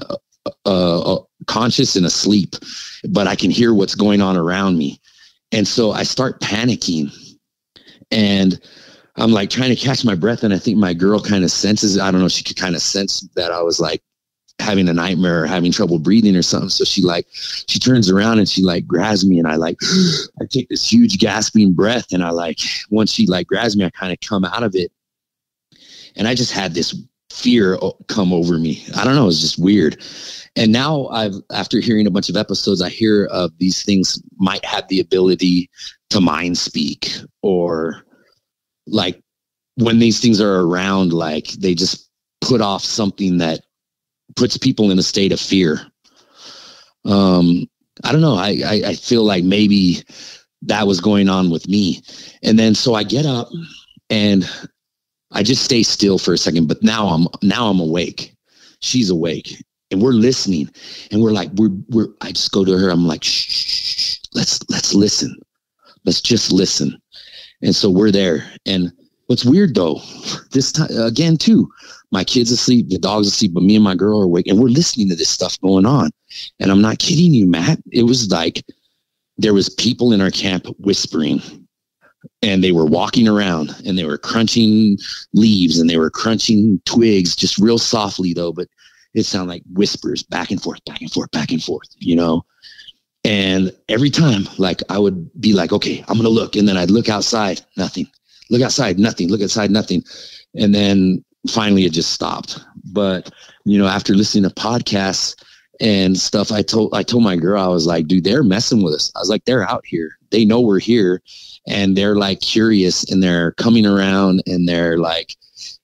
conscious and asleep, but I can hear what's going on around me. And so I start panicking, and I'm like trying to catch my breath. And I think my girl kind of senses, I don't know, she could kind of sense that I was like having a nightmare or having trouble breathing or something. So she turns around and she like grabs me, and I take this huge gasping breath. And once she like grabs me, I kind of come out of it. And I just had this fear come over me. I don't know. It's just weird. And now after hearing a bunch of episodes, I hear of these things might have the ability to mind speak, or like when these things are around, like they just put off something that puts people in a state of fear. I don't know. I feel like maybe that was going on with me. And then, so I get up And I just stay still for a second, but now I'm awake. She's awake and we're listening, and we're like, I just go to her. I'm like, shh, let's listen. Let's just listen. And so we're there. And what's weird though, this time again too, my kid's asleep, the dog's asleep, but me and my girl are awake, and we're listening to this stuff going on. And I'm not kidding you, Matt. It was like there was people in our camp whispering, and they were walking around, and they were crunching leaves, and they were crunching twigs, just real softly though, but it sounded like whispers back and forth, back and forth, back and forth, you know? And every time, like, I would be like, okay, I'm going to look. And then I'd look outside, nothing. Look outside, nothing. Look outside, nothing. And then finally it just stopped. But, you know, after listening to podcasts and stuff, I told my girl, I was like, dude, they're messing with us. I was like, they're out here. They know we're here, and they're like curious, and they're coming around, and they're like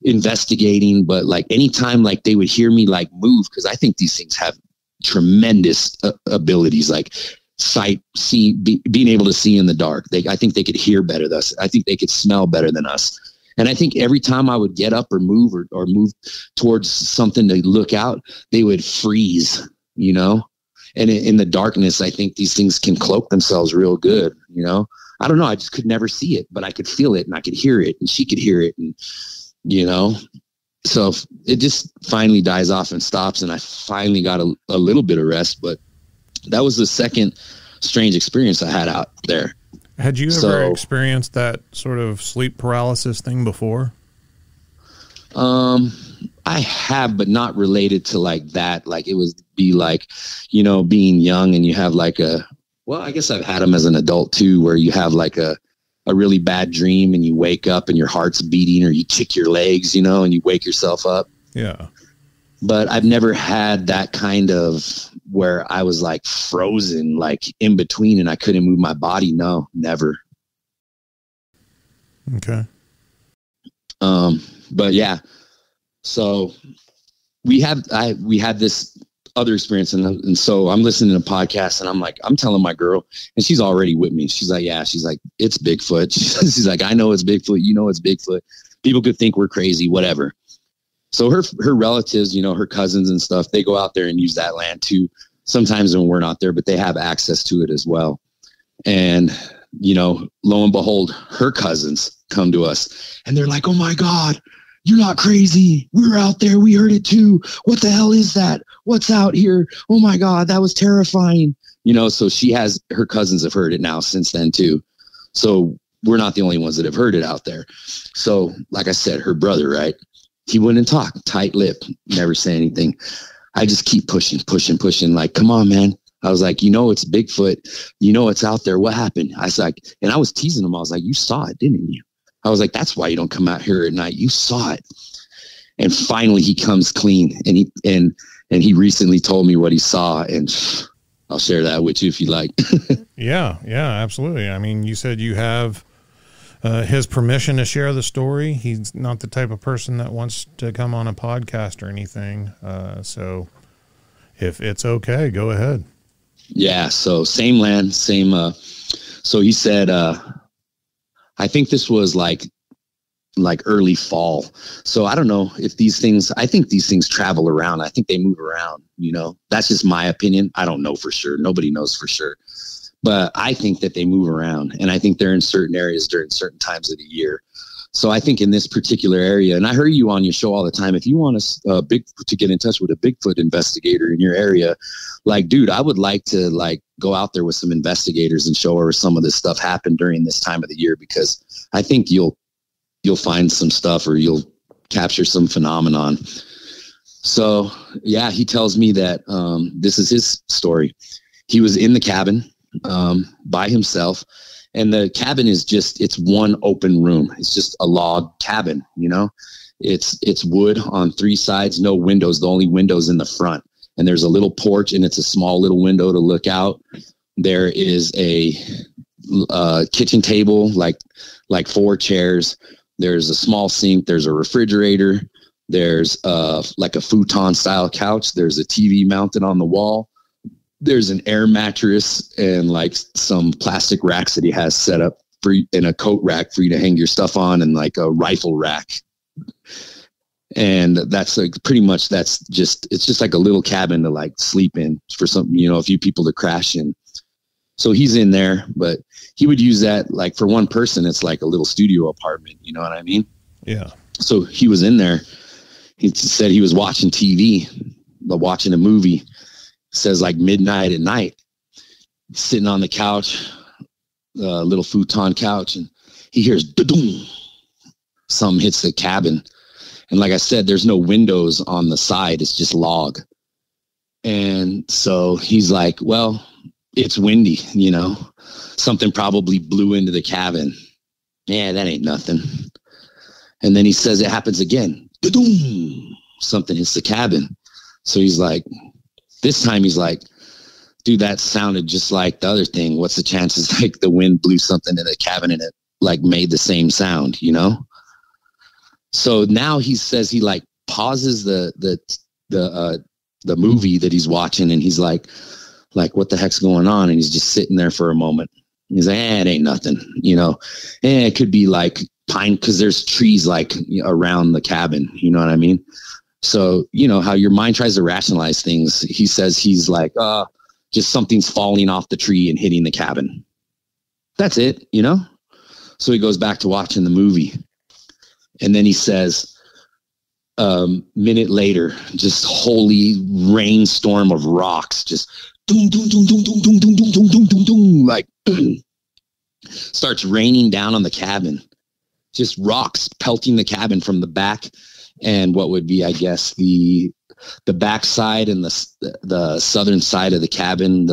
investigating. But like anytime like they would hear me like move, because I think these things have tremendous abilities, like sight, see, being able to see in the dark. I think they could hear better than us. I think they could smell better than us. And I think every time I would get up or move or move towards something to look out, they would freeze, you know? And in the darkness, I think these things can cloak themselves real good, you know? I don't know. I just could never see it, but I could feel it, and I could hear it, and she could hear it. And, you know, so it just finally dies off and stops. And I finally got a little bit of rest, but that was the second strange experience I had out there. Had you ever experienced that sort of sleep paralysis thing before? I have, but not related to like that. Like it was be like, you know, being young and you have like I guess I've had them as an adult too, where you have like a really bad dream and you wake up and your heart's beating, or you kick your legs, you know, and you wake yourself up. Yeah. But I've never had that kind of where I was like frozen, like in between, and I couldn't move my body. No, never. Okay. But yeah, so we had this other experience, and so I'm listening to podcasts, and I'm telling my girl, and she's already with me. She's like, yeah, she's like, it's Bigfoot. She's like, I know it's Bigfoot. You know, it's Bigfoot. People could think we're crazy, whatever. So her relatives, you know, her cousins and stuff, they go out there and use that land too. Sometimes when we're not there, but they have access to it as well. And, you know, lo and behold, her cousins come to us, and they're like, oh my God, you're not crazy. We were out there. We heard it too. What the hell is that? What's out here? Oh my God, that was terrifying. You know, so her cousins have heard it now since then too. So we're not the only ones that have heard it out there. So like I said, her brother, right? He wouldn't talk, tight lip, never say anything. I just keep pushing. Like, come on, man. I was like, you know, it's Bigfoot. You know, it's out there. What happened? I was like, and I was teasing him. I was like, you saw it, didn't you? I was like, that's why you don't come out here at night. You saw it. And finally he comes clean, and he recently told me what he saw, and I'll share that with you if you like. Yeah, absolutely. I mean, you said you have his permission to share the story. He's not the type of person that wants to come on a podcast or anything. So if it's okay, go ahead. Yeah. So same land, same. So he said, I think this was like early fall. So I don't know if I think these things travel around. I think they move around, you know, that's just my opinion. I don't know for sure. Nobody knows for sure. But I think that they move around, and I think they're in certain areas during certain times of the year. So I think in this particular area, and I heard you on your show all the time, if you want to get in touch with a Bigfoot investigator in your area, like, dude, I would like to like go out there with some investigators and show her some of this stuff happened during this time of the year, because I think you'll find some stuff, or you'll capture some phenomenon. So yeah, he tells me that this is his story. He was in the cabin by himself, and the cabin is it's one open room. It's just a log cabin, you know, it's wood on three sides, no windows. The only windows in the front, and there's a little porch, and it's a small little window to look out. There is a kitchen table, like 4 chairs. There's a small sink. There's a refrigerator. There's like a futon style couch. There's a TV mounted on the wall. There's an air mattress and like some plastic racks that he has set up and a coat rack for you to hang your stuff on, and like a rifle rack. And that's like pretty much it's just like a little cabin to like sleep in for some, a few people to crash in. So he's in there, but he would use that like for one person. It's like a little studio apartment. You know what I mean? Yeah. So he was in there. He said he was watching TV, watching a movie. Says like midnight at night, sitting on the couch, little futon couch, and he hears da-doom. Something hits the cabin. And like I said, there's no windows on the side. It's just log. And so he's like, well, it's windy, something probably blew into the cabin. Yeah, that ain't nothing. And then he says it happens again. Da-doom. Something hits the cabin. So he's like, this time he's like, dude, that sounded just like the other thing. What's the chances like the wind blew something in the cabin and it like made the same sound, So now he says he like pauses the movie that he's watching, and he's like, what the heck's going on? And he's just sitting there for a moment. He's like, it ain't nothing, it could be like pine, because there's trees like around the cabin. You know what I mean? So, how your mind tries to rationalize things. He says he's like, just something's falling off the tree and hitting the cabin. That's it, So he goes back to watching the movie. And then he says, minute later, just holy rainstorm of rocks, just doom, doom, doom, doom, doom, doom, doom, doom, doom, doom, doom, doom, like starts raining down on the cabin. Just rocks pelting the cabin from the back and what would be, I guess, the back side and the southern side of the cabin,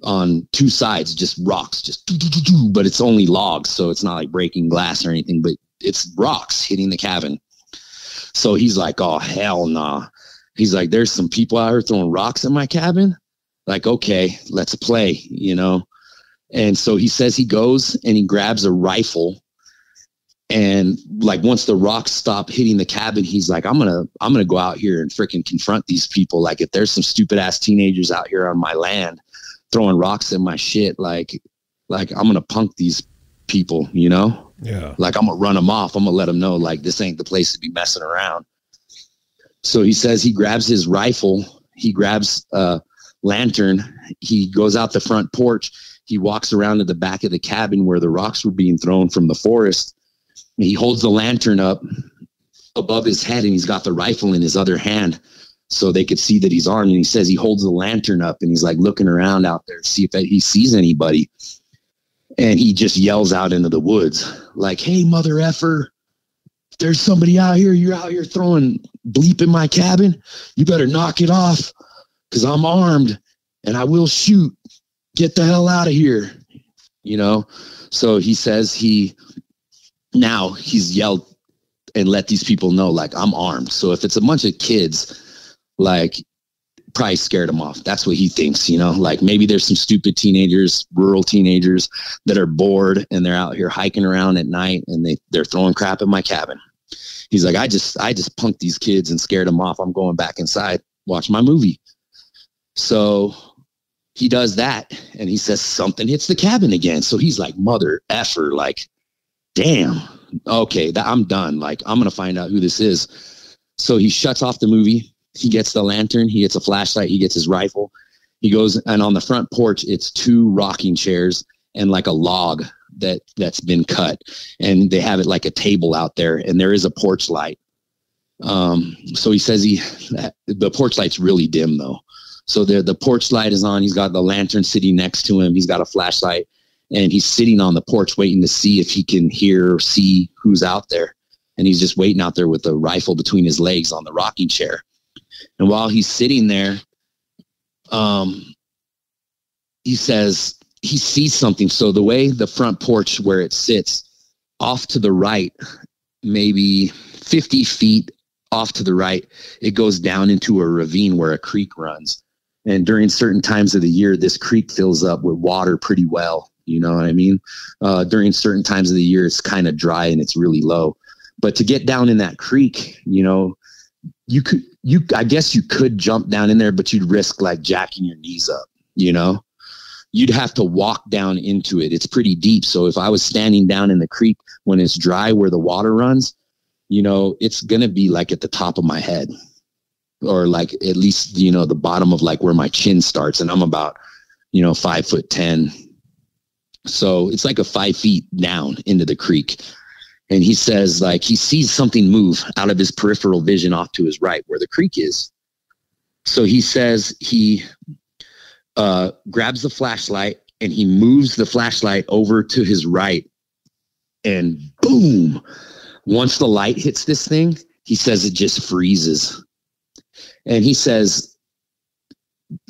on two sides, just rocks, just but it's only logs, so it's not like breaking glass or anything, but it's rocks hitting the cabin. So he's like, oh, hell nah. He's like, there's some people out here throwing rocks in my cabin. Like, okay, let's play, And so he says he goes and he grabs a rifle. And like, once the rocks stop hitting the cabin, he's like, I'm going to go out here and freaking confront these people. Like, if there's some stupid ass teenagers out here on my land throwing rocks in my shit, like I'm going to punk these people, Yeah. Like, I'm going to run them off. I'm going to let them know, like, this ain't the place to be messing around. So he says he grabs his rifle. He grabs a lantern. He goes out the front porch. He walks around to the back of the cabin where the rocks were being thrown from the forest. And he holds the lantern up above his head, and he's got the rifle in his other hand so they could see that he's armed. And he says he holds the lantern up and he's like looking around out there to see if he sees anybody. And he just yells out into the woods like, hey, mother effer, if there's somebody out here, you're out here throwing bleep in my cabin, you better knock it off, because I'm armed and I will shoot. Get the hell out of here. So he says he's yelled and let these people know, like, I'm armed. So if it's a bunch of kids, like, probably scared them off. That's what he thinks, like maybe there's some stupid teenagers, rural teenagers that are bored and they're out here hiking around at night and they're throwing crap in my cabin. He's like, I just punked these kids and scared them off. I'm going back inside, watch my movie. So he does that and he says something hits the cabin again. So he's like, mother effer, like, damn, okay, I'm done. Like, I'm going to find out who this is. So he shuts off the movie. He gets the lantern, he gets a flashlight, he gets his rifle. He goes, and on the front porch, it's 2 rocking chairs and like a log that's been cut. And they have it like a table out there, and there is a porch light. So he says the porch light's really dim though. So the porch light is on. He's got the lantern sitting next to him. He's got a flashlight, and he's sitting on the porch waiting to see if he can hear or see who's out there. And he's just waiting out there with the rifle between his legs on the rocking chair. And while he's sitting there, he says he sees something. So the way the front porch where it sits, off to the right, maybe 50 feet off to the right, it goes down into a ravine where a creek runs. And during certain times of the year, this creek fills up with water pretty well. You know what I mean? During certain times of the year, it's kind of dry and it's really low. But to get down in that creek, I guess you could jump down in there, but you'd risk like jacking your knees up, you'd have to walk down into it. It's pretty deep. So if I was standing down in the creek when it's dry where the water runs, you know, it's going to be like at the top of my head, or like at least, you know, the bottom of like where my chin starts. And I'm about, you know, 5'10". So it's like a 5 feet down into the creek. And he says like he sees something move out of his peripheral vision off to his right where the creek is. So he says he grabs the flashlight and he moves the flashlight over to his right, and boom, once the light hits this thing, he says it just freezes. And he says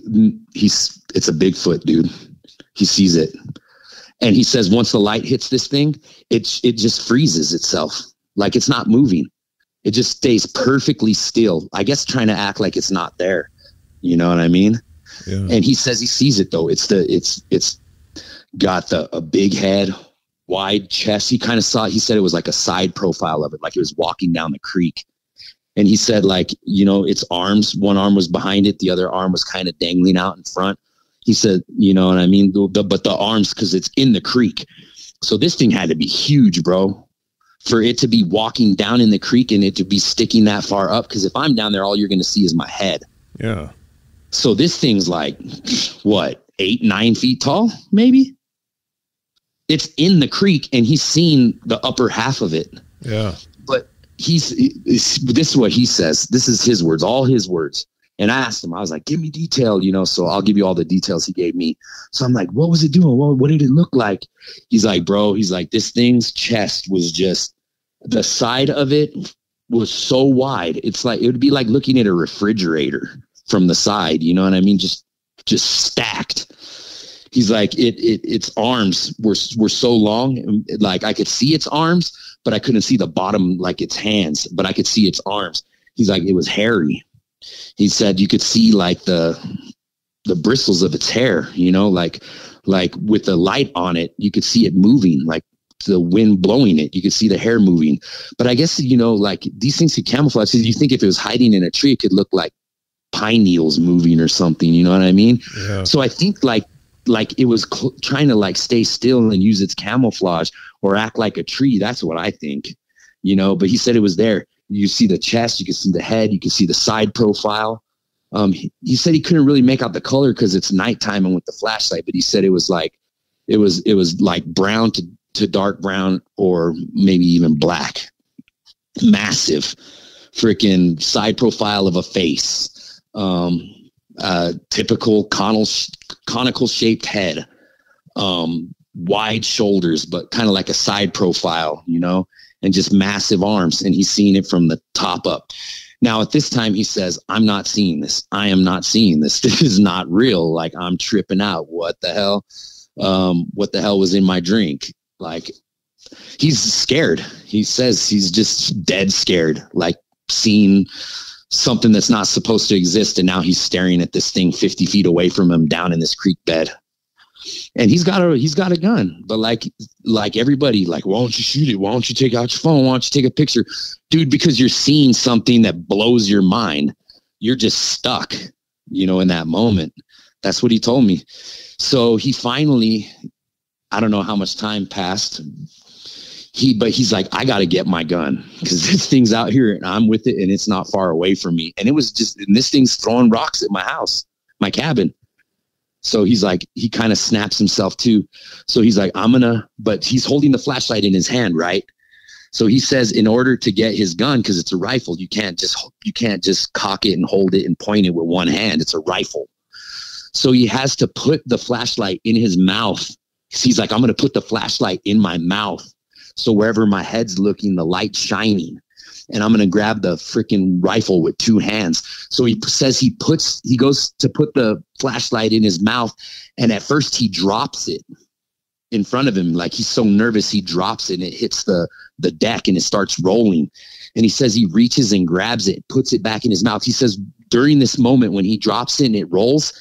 it's a Bigfoot, dude. He sees it. And he says once the light hits this thing, it just freezes itself. Like it's not moving. It just stays perfectly still. I guess trying to act like it's not there. You know what I mean? Yeah. And he says he sees it though. It's got a big head, wide chest. He kind of saw it. He said it was like a side profile of it, like it was walking down the creek. And he said like, you know, its arms, one arm was behind it. The other arm was kind of dangling out in front. He said, you know what I mean? But the arms, cause it's in the creek. So this thing had to be huge, bro, for it to be walking down in the creek and it to be sticking that far up. Cause if I'm down there, all you're going to see is my head. Yeah. So this thing's like, what, 8-9 feet tall, maybe? It's in the creek and he's seen the upper half of it. Yeah. But this is what he says. This is his words, all his words. And I asked him, I was like, give me detail, you know, so I'll give you all the details he gave me. So I'm like, what was it doing? What did it look like? He's like, bro, he's like, this thing's chest was just, the side of it was so wide. It's like, it would be like looking at a refrigerator from the side. You know what I mean? Just stacked. He's like, its arms were so long. Like I could see its arms, but I couldn't see the bottom, like its hands, but I could see its arms. He's like, it was hairy. He said you could see like the bristles of its hair, you know, like with the light on it, you could see it moving, like the wind blowing it. You could see the hair moving. But I guess, you know, like these things could camouflage. So you think if it was hiding in a tree, it could look like pine needles moving or something. You know what I mean? Yeah. So I think like it was trying to like stay still and use its camouflage or act like a tree. That's what I think, you know, but he said it was there. You see the chest, you can see the head, you can see the side profile. He said he couldn't really make out the color because it's nighttime and with the flashlight, but he said it was like brown to dark brown or maybe even black. Massive freaking side profile of a face. Typical conical shaped head. Wide shoulders, but kind of like a side profile, you know, and just massive arms. And he's seeing it from the top up. Now at this time he says, I'm not seeing this. I am not seeing this. This is not real. Like I'm tripping out. What the hell? What the hell was in my drink? Like he's scared. He says he's just dead scared, like seeing something that's not supposed to exist. And now he's staring at this thing 50 feet away from him down in this creek bed. And he's got a gun, but like everybody, like, why don't you shoot it? Why don't you take out your phone? Why don't you take a picture? Dude, because you're seeing something that blows your mind. You're just stuck, you know, in that moment. That's what he told me. So he finally, I don't know how much time passed. But he's like, I got to get my gun because this thing's out here and I'm with it and it's not far away from me. And this thing's throwing rocks at my house, my cabin. So he's like, he kind of snaps himself too. So he's like, but he's holding the flashlight in his hand, right? So he says in order to get his gun, because it's a rifle, you can't just cock it and hold it and point it with one hand. It's a rifle. So he has to put the flashlight in his mouth. He's like, I'm going to put the flashlight in my mouth. So wherever my head's looking, the light's shining. And I'm going to grab the freaking rifle with two hands. So he says he goes to put the flashlight in his mouth. And at first he drops it in front of him. Like he's so nervous, he drops it and it hits the deck and it starts rolling. And he says he reaches and grabs it, puts it back in his mouth. He says during this moment when he drops it and it rolls,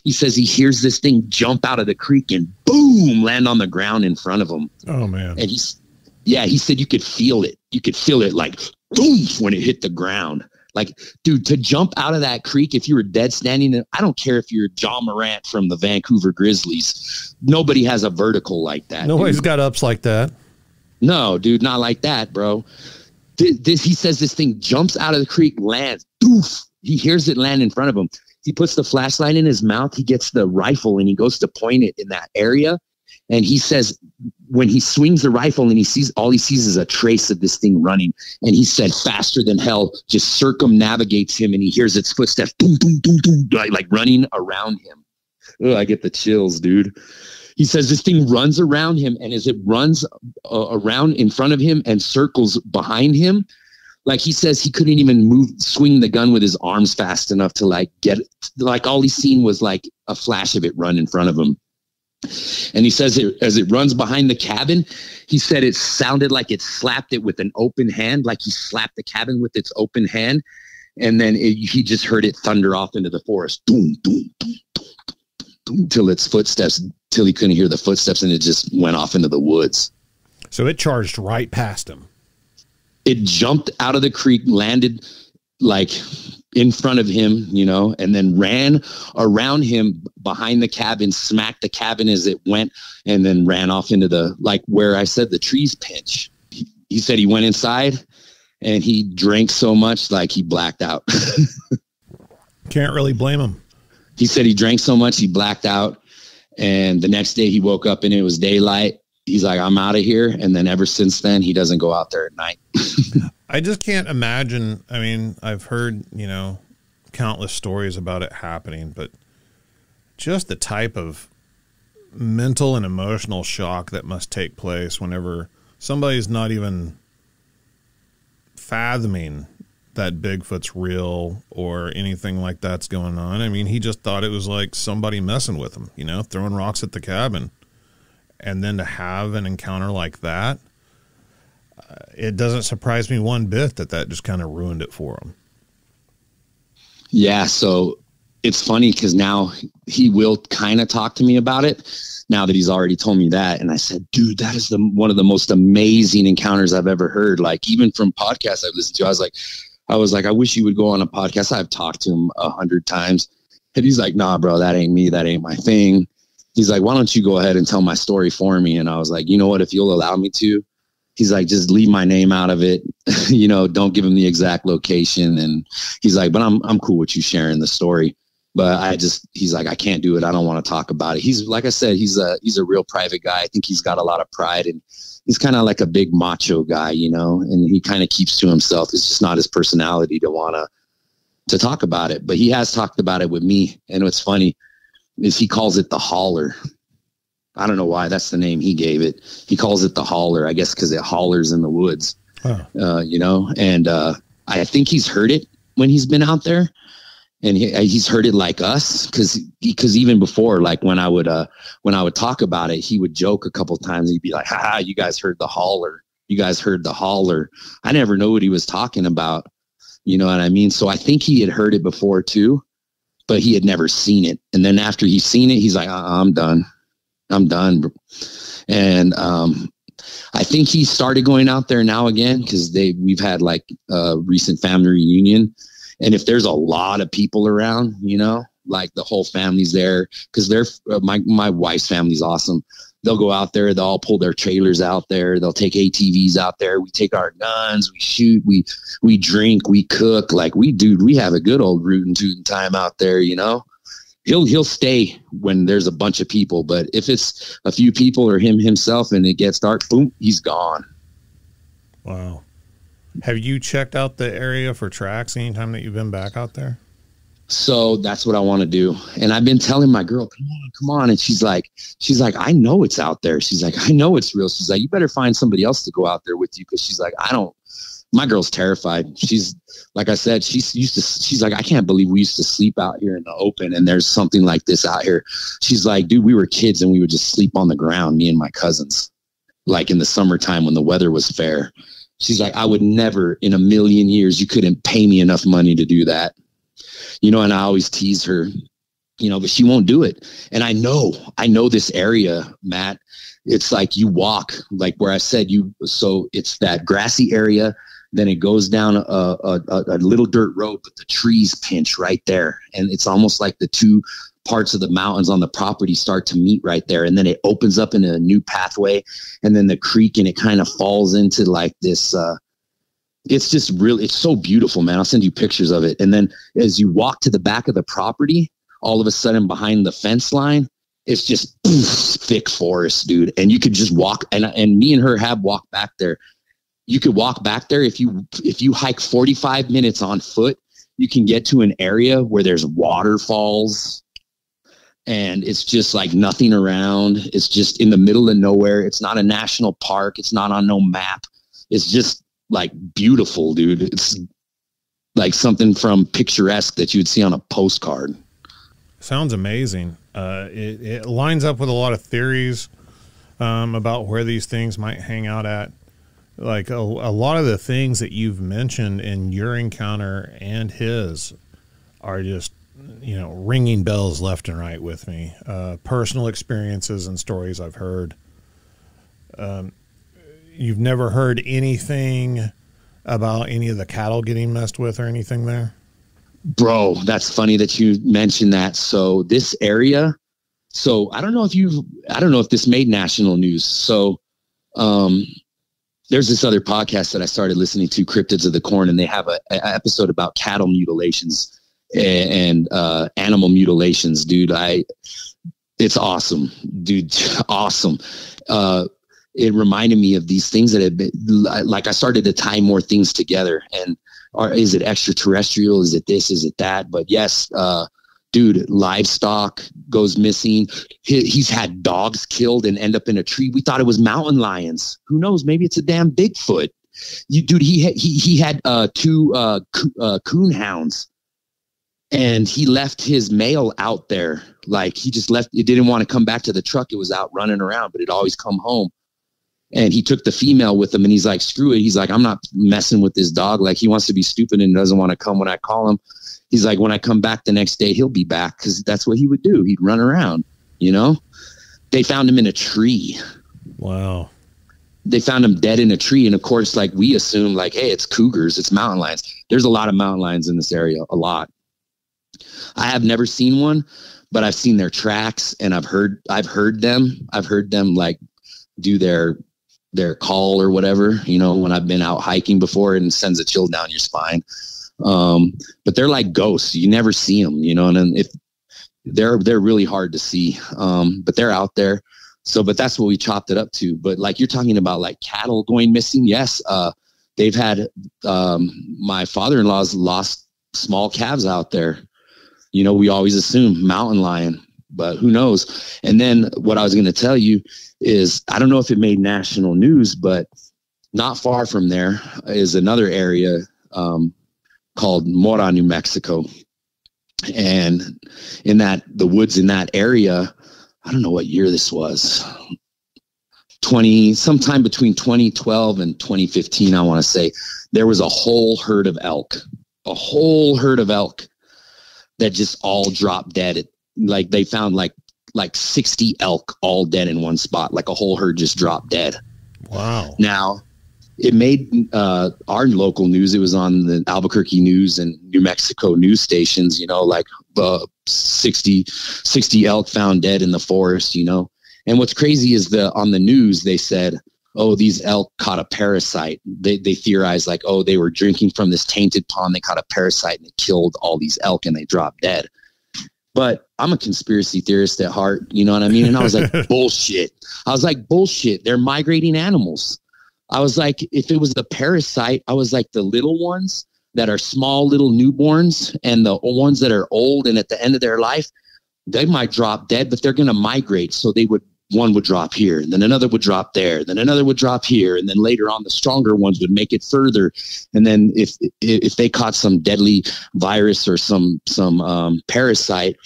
he says he hears this thing jump out of the creek and boom, land on the ground in front of him. Oh man. And he said you could feel it. You could feel it like boom when it hit the ground. Like, dude, to jump out of that creek, if you were dead standing, I don't care if you're John Morant from the Vancouver Grizzlies. Nobody has a vertical like that. Nobody's got ups like that. No, dude, not like that, bro. He says this thing jumps out of the creek, lands, doof. He hears it land in front of him. He puts the flashlight in his mouth. He gets the rifle and he goes to point it in that area. And he says, when he swings the rifle and all he sees is a trace of this thing running. And he said, faster than hell, just circumnavigates him. And he hears its footsteps, boom, boom, boom, boom, like running around him. Oh, I get the chills, dude. He says this thing runs around him. And as it runs around in front of him and circles behind him, like he says, he couldn't even swing the gun with his arms fast enough to like get it. Like all he seen was like a flash of it run in front of him. And he says as it runs behind the cabin, he said it sounded like it slapped it with an open hand, like he slapped the cabin with its open hand. And then he just heard it thunder off into the forest, boom, boom, boom, boom, boom, till he couldn't hear the footsteps, and it just went off into the woods. So it charged right past him. It jumped out of the creek, landed like in front of him, you know, and then ran around him behind the cabin, smacked the cabin as it went, and then ran off into the, like where I said the trees pinch. He said he went inside and he drank so much, like he blacked out. Can't really blame him. He said he drank so much, he blacked out. And the next day he woke up and it was daylight. He's like, I'm out of here. And then ever since then, he doesn't go out there at night. I just can't imagine. I mean, I've heard, you know, countless stories about it happening, but just the type of mental and emotional shock that must take place whenever somebody's not even fathoming that Bigfoot's real or anything like that's going on. I mean, he just thought it was like somebody messing with him, you know, throwing rocks at the cabin. And then to have an encounter like that, it doesn't surprise me one bit that just kind of ruined it for him. Yeah, so it's funny because now he will kind of talk to me about it now that he's already told me that. And I said, dude, that is one of the most amazing encounters I've ever heard. Like even from podcasts I've listened to, I was like, I wish you would go on a podcast. I've talked to him 100 times. And he's like, nah, bro, that ain't me. That ain't my thing. He's like, why don't you go ahead and tell my story for me? And I was like, you know what, if you'll allow me to. He's like, just leave my name out of it. You know, don't give him the exact location. And he's like, but I'm cool with you sharing the story. But he's like, I can't do it. I don't want to talk about it. He's, like I said, he's a real private guy. I think he's got a lot of pride, and he's kind of like a big macho guy, you know, and he kind of keeps to himself. It's just not his personality to want to talk about it. But he has talked about it with me. And what's funny is he calls it the holler. I don't know why that's the name he gave it. He calls it the holler, I guess, because it hollers in the woods, you know, and I think he's heard it when he's been out there, and he's heard it like us. Cause even before, like when I would talk about it, he would joke a couple times. He'd be like, haha, you guys heard the holler. You guys heard the holler. I never know what he was talking about. You know what I mean? So I think he had heard it before too, but he had never seen it. And then after he's seen it, he's like, I'm done. I'm done. And I think he started going out there now again because we've had like a recent family reunion. And if there's a lot of people around, you know, like the whole family's there, because my wife's family's awesome. They'll go out there. They'll all pull their trailers out there. They'll take ATVs out there. We take our guns. We shoot. We drink. We cook. Like we have a good old rootin' tootin' time out there, you know. He'll stay when there's a bunch of people, but if it's a few people or himself and it gets dark, boom, he's gone. Wow. Have you checked out the area for tracks anytime that you've been back out there? So that's what I want to do. And I've been telling my girl, come on. And she's like, I know it's out there. She's like, I know it's real. She's like, you better find somebody else to go out there with you. Cause she's like, my girl's terrified. She's, like I said, she's like, I can't believe we used to sleep out here in the open and there's something like this out here. She's like, dude, we were kids and we would just sleep on the ground, me and my cousins, like in the summertime when the weather was fair. She's like, I would never in a million years, you couldn't pay me enough money to do that. You know, and I always tease her, you know, but she won't do it. And I know this area, Matt. It's like you walk, like where I said so it's that grassy area. Then it goes down a little dirt road, but the trees pinch right there. And it's almost like the two parts of the mountains on the property start to meet right there. And then it opens up into a new pathway, and then the creek, and it kind of falls into like this, it's just really, it's so beautiful, man. I'll send you pictures of it. And then as you walk to the back of the property, all of a sudden behind the fence line, it's just thick forest, dude. And you could just walk, and me and her have walked back there. You could walk back there. If you hike 45 minutes on foot, you can get to an area where there's waterfalls, and it's just like nothing around. It's just in the middle of nowhere. It's not a national park. It's not on no map. It's just like beautiful, dude. It's like something from picturesque that you'd see on a postcard. Sounds amazing. It lines up with a lot of theories about where these things might hang out at. Like a lot of the things that you've mentioned in your encounter and his are just, ringing bells left and right with me. Personal experiences and stories I've heard. You've never heard anything about any of the cattle getting messed with or anything there? Bro, that's funny that you mentioned that. So this area, I don't know if this made national news. So, there's this other podcast that I started listening to, Cryptids of the Corn, and they have an episode about cattle mutilations and animal mutilations, dude. It's awesome, dude. Awesome. It reminded me of these things that had been, like, I started to tie more things together. And is it extraterrestrial? Is it this? Is it that? But yes, dude, livestock goes missing. He's had dogs killed and end up in a tree. We thought it was mountain lions. Who knows? Maybe it's a damn Bigfoot. Dude, he had two coon hounds, and he left his male out there. Like, he just left. It didn't want to come back to the truck. It was out running around, but it always come home. And he took the female with him, and he's like, screw it. He's like, I'm not messing with this dog. Like, he wants to be stupid and doesn't want to come when I call him. He's like, when I come back the next day, he'll be back, because that's what he would do. He'd run around, They found him in a tree. Wow. They found him dead in a tree. And of course, like, we assume, like, hey, it's cougars, it's mountain lions. There's a lot of mountain lions in this area, a lot. I have never seen one, but I've seen their tracks, and I've heard them. I've heard them like do their call or whatever, when I've been out hiking before, and it sends a chill down your spine. But they're like ghosts. You never see them, and if they're really hard to see. But they're out there. So, but that's what we chopped it up to. But like, you're talking about like cattle going missing. Yes. They've had, my father-in-law's lost small calves out there. We always assume mountain lion, but who knows? And then what I was going to tell you is, I don't know if it made national news, but not far from there is another area, called Mora, New Mexico. And in the woods in that area, I don't know what year this was, sometime between 2012 and 2015, I want to say, there was a whole herd of elk that just all dropped dead. Like, they found like 60 elk all dead in one spot. Like, a whole herd just dropped dead. Wow. Now, it made our local news. It was on the Albuquerque news and New Mexico news stations, 60 elk found dead in the forest, And what's crazy is on the news, they said, oh, these elk caught a parasite. They theorized like, oh, they were drinking from this tainted pond. They caught a parasite and it killed all these elk and they dropped dead. But I'm a conspiracy theorist at heart. You know what I mean? And I was like, bullshit. They're migrating animals. I was like, if it was the parasite, I was like, the little ones that are small little newborns and the ones that are old and at the end of their life, they might drop dead, but they're going to migrate. So one would drop here, and then another would drop there, then another would drop here, and then later on the stronger ones would make it further. And then if they caught some deadly virus or some parasite,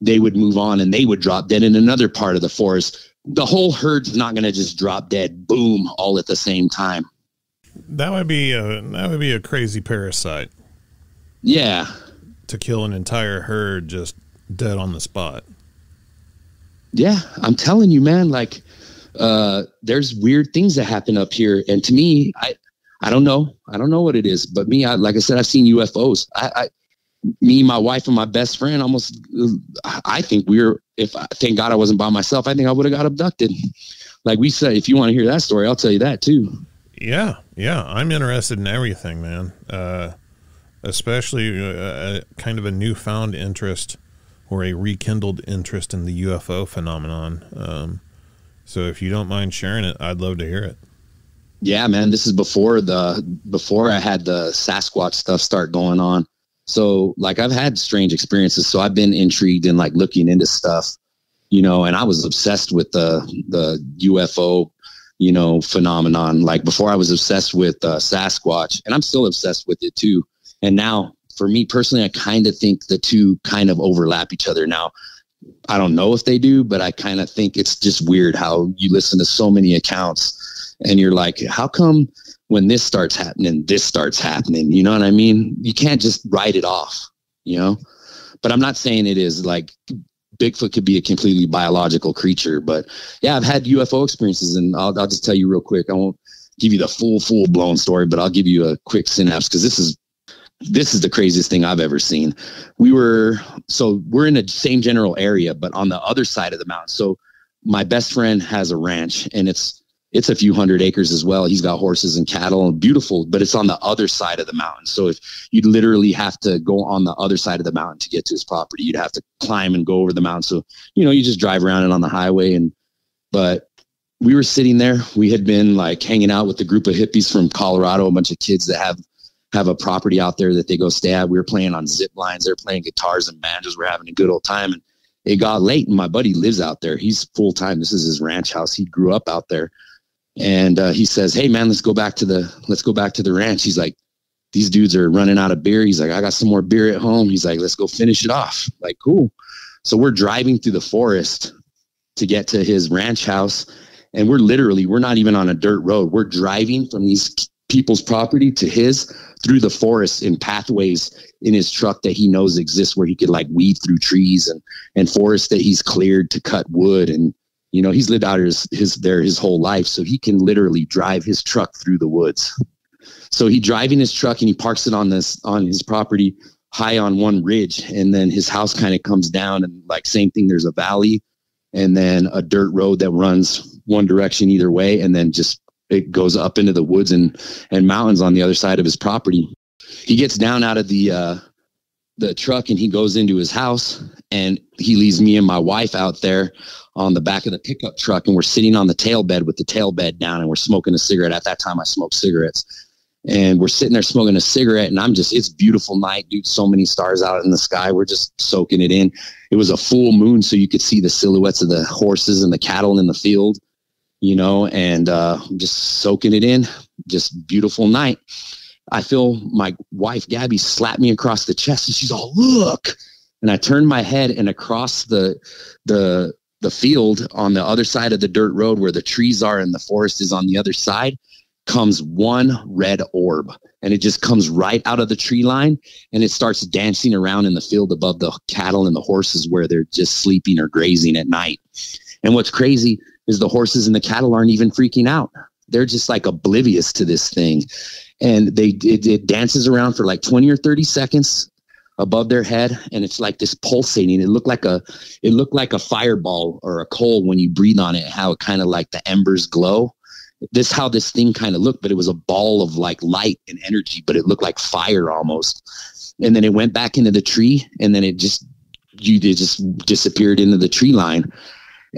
they would move on and they would drop dead in another part of the forest. The whole herd's not going to just drop dead, boom, all at the same time. That would be a crazy parasite. Yeah. To kill an entire herd just dead on the spot. Yeah, I'm telling you, man, like, there's weird things that happen up here. And to me, I don't know. I don't know what it is, but me, like I said, I've seen UFOs. Me, my wife, and my best friend I think thank God I wasn't by myself. I think I would have got abducted. Like we said, if you want to hear that story, I'll tell you that too. Yeah. I'm interested in everything, man. Especially kind of a newfound interest or a rekindled interest in the UFO phenomenon. So if you don't mind sharing it, I'd love to hear it. Yeah, man, this is before I had the Sasquatch stuff start going on. So like I've had strange experiences. So I've been intrigued in like looking into stuff, and I was obsessed with the UFO, phenomenon. Like before I was obsessed with Sasquatch, and I'm still obsessed with it too. And now for me personally, I kind of think the two kind of overlap each other. Now, I don't know if they do, but I kind of think it's just weird how you listen to so many accounts and you're like, how come when this starts happening, this starts happening? You know what I mean? You can't just write it off, but I'm not saying it is like Bigfoot could be a completely biological creature, but yeah, I've had UFO experiences, and I'll just tell you real quick. I won't give you the full blown story, but I'll give you a quick synapse because this is the craziest thing I've ever seen. We're in the same general area, but on the other side of the mountain. So my best friend has a ranch, and it's a few hundred acres as well. He's got horses and cattle, and beautiful, but it's on the other side of the mountain. So if you'd literally have to go on the other side of the mountain to get to his property, you'd have to climb and go over the mountain. So, you just drive around it on the highway. But we were sitting there. We had been like hanging out with a group of hippies from Colorado, a bunch of kids that have a property out there that they go stay at. We were playing on zip lines. They're playing guitars and banjos. We're having a good old time. And it got late, and my buddy lives out there. He's full time. This is his ranch house. He grew up out there. And he says, hey man, let's go back to the ranch. He's like, these dudes are running out of beer. He's like, I got some more beer at home. He's like, let's go finish it off. Like, cool. So we're driving through the forest to get to his ranch house. And we're not even on a dirt road. We're driving from these people's property to his through the forest in pathways in his truck that he knows exists, where he could like weave through trees and forests that he's cleared to cut wood. And he's lived out his whole life, so he can literally drive his truck through the woods. So he driving his truck, and he parks it on his property high on one ridge, and then his house kind of comes down, and like same thing, there's a valley and then a dirt road that runs one direction either way, and then just it goes up into the woods and mountains on the other side of his property. He gets down out of the truck, and he goes into his house, and he leaves me and my wife out there on the back of the pickup truck, and we're sitting on the tail bed with the tail bed down, and we're smoking a cigarette. At that time I smoked cigarettes, and we're sitting there smoking a cigarette, and it's beautiful night, dude. So many stars out in the sky. We're just soaking it in. It was a full moon, so you could see the silhouettes of the horses and the cattle in the field, and just soaking it in. Just beautiful night. I feel my wife, Gabby, slap me across the chest, and she's all, look. And I turned my head, and across the field on the other side of the dirt road where the trees are and the forest is on the other side comes one red orb, and it just comes right out of the tree line, and it starts dancing around in the field above the cattle and the horses where they're just sleeping or grazing at night. And what's crazy is the horses and the cattle aren't even freaking out. They're just like oblivious to this thing. And it dances around for like 20 or 30 seconds above their head, and it's like this pulsating. It looked like a fireball or a coal when you breathe on it, how it kind of like the embers glow. This how this thing kind of looked, but it was a ball of like light and energy, but it looked like fire almost. And then it went back into the tree, and then it just disappeared into the tree line.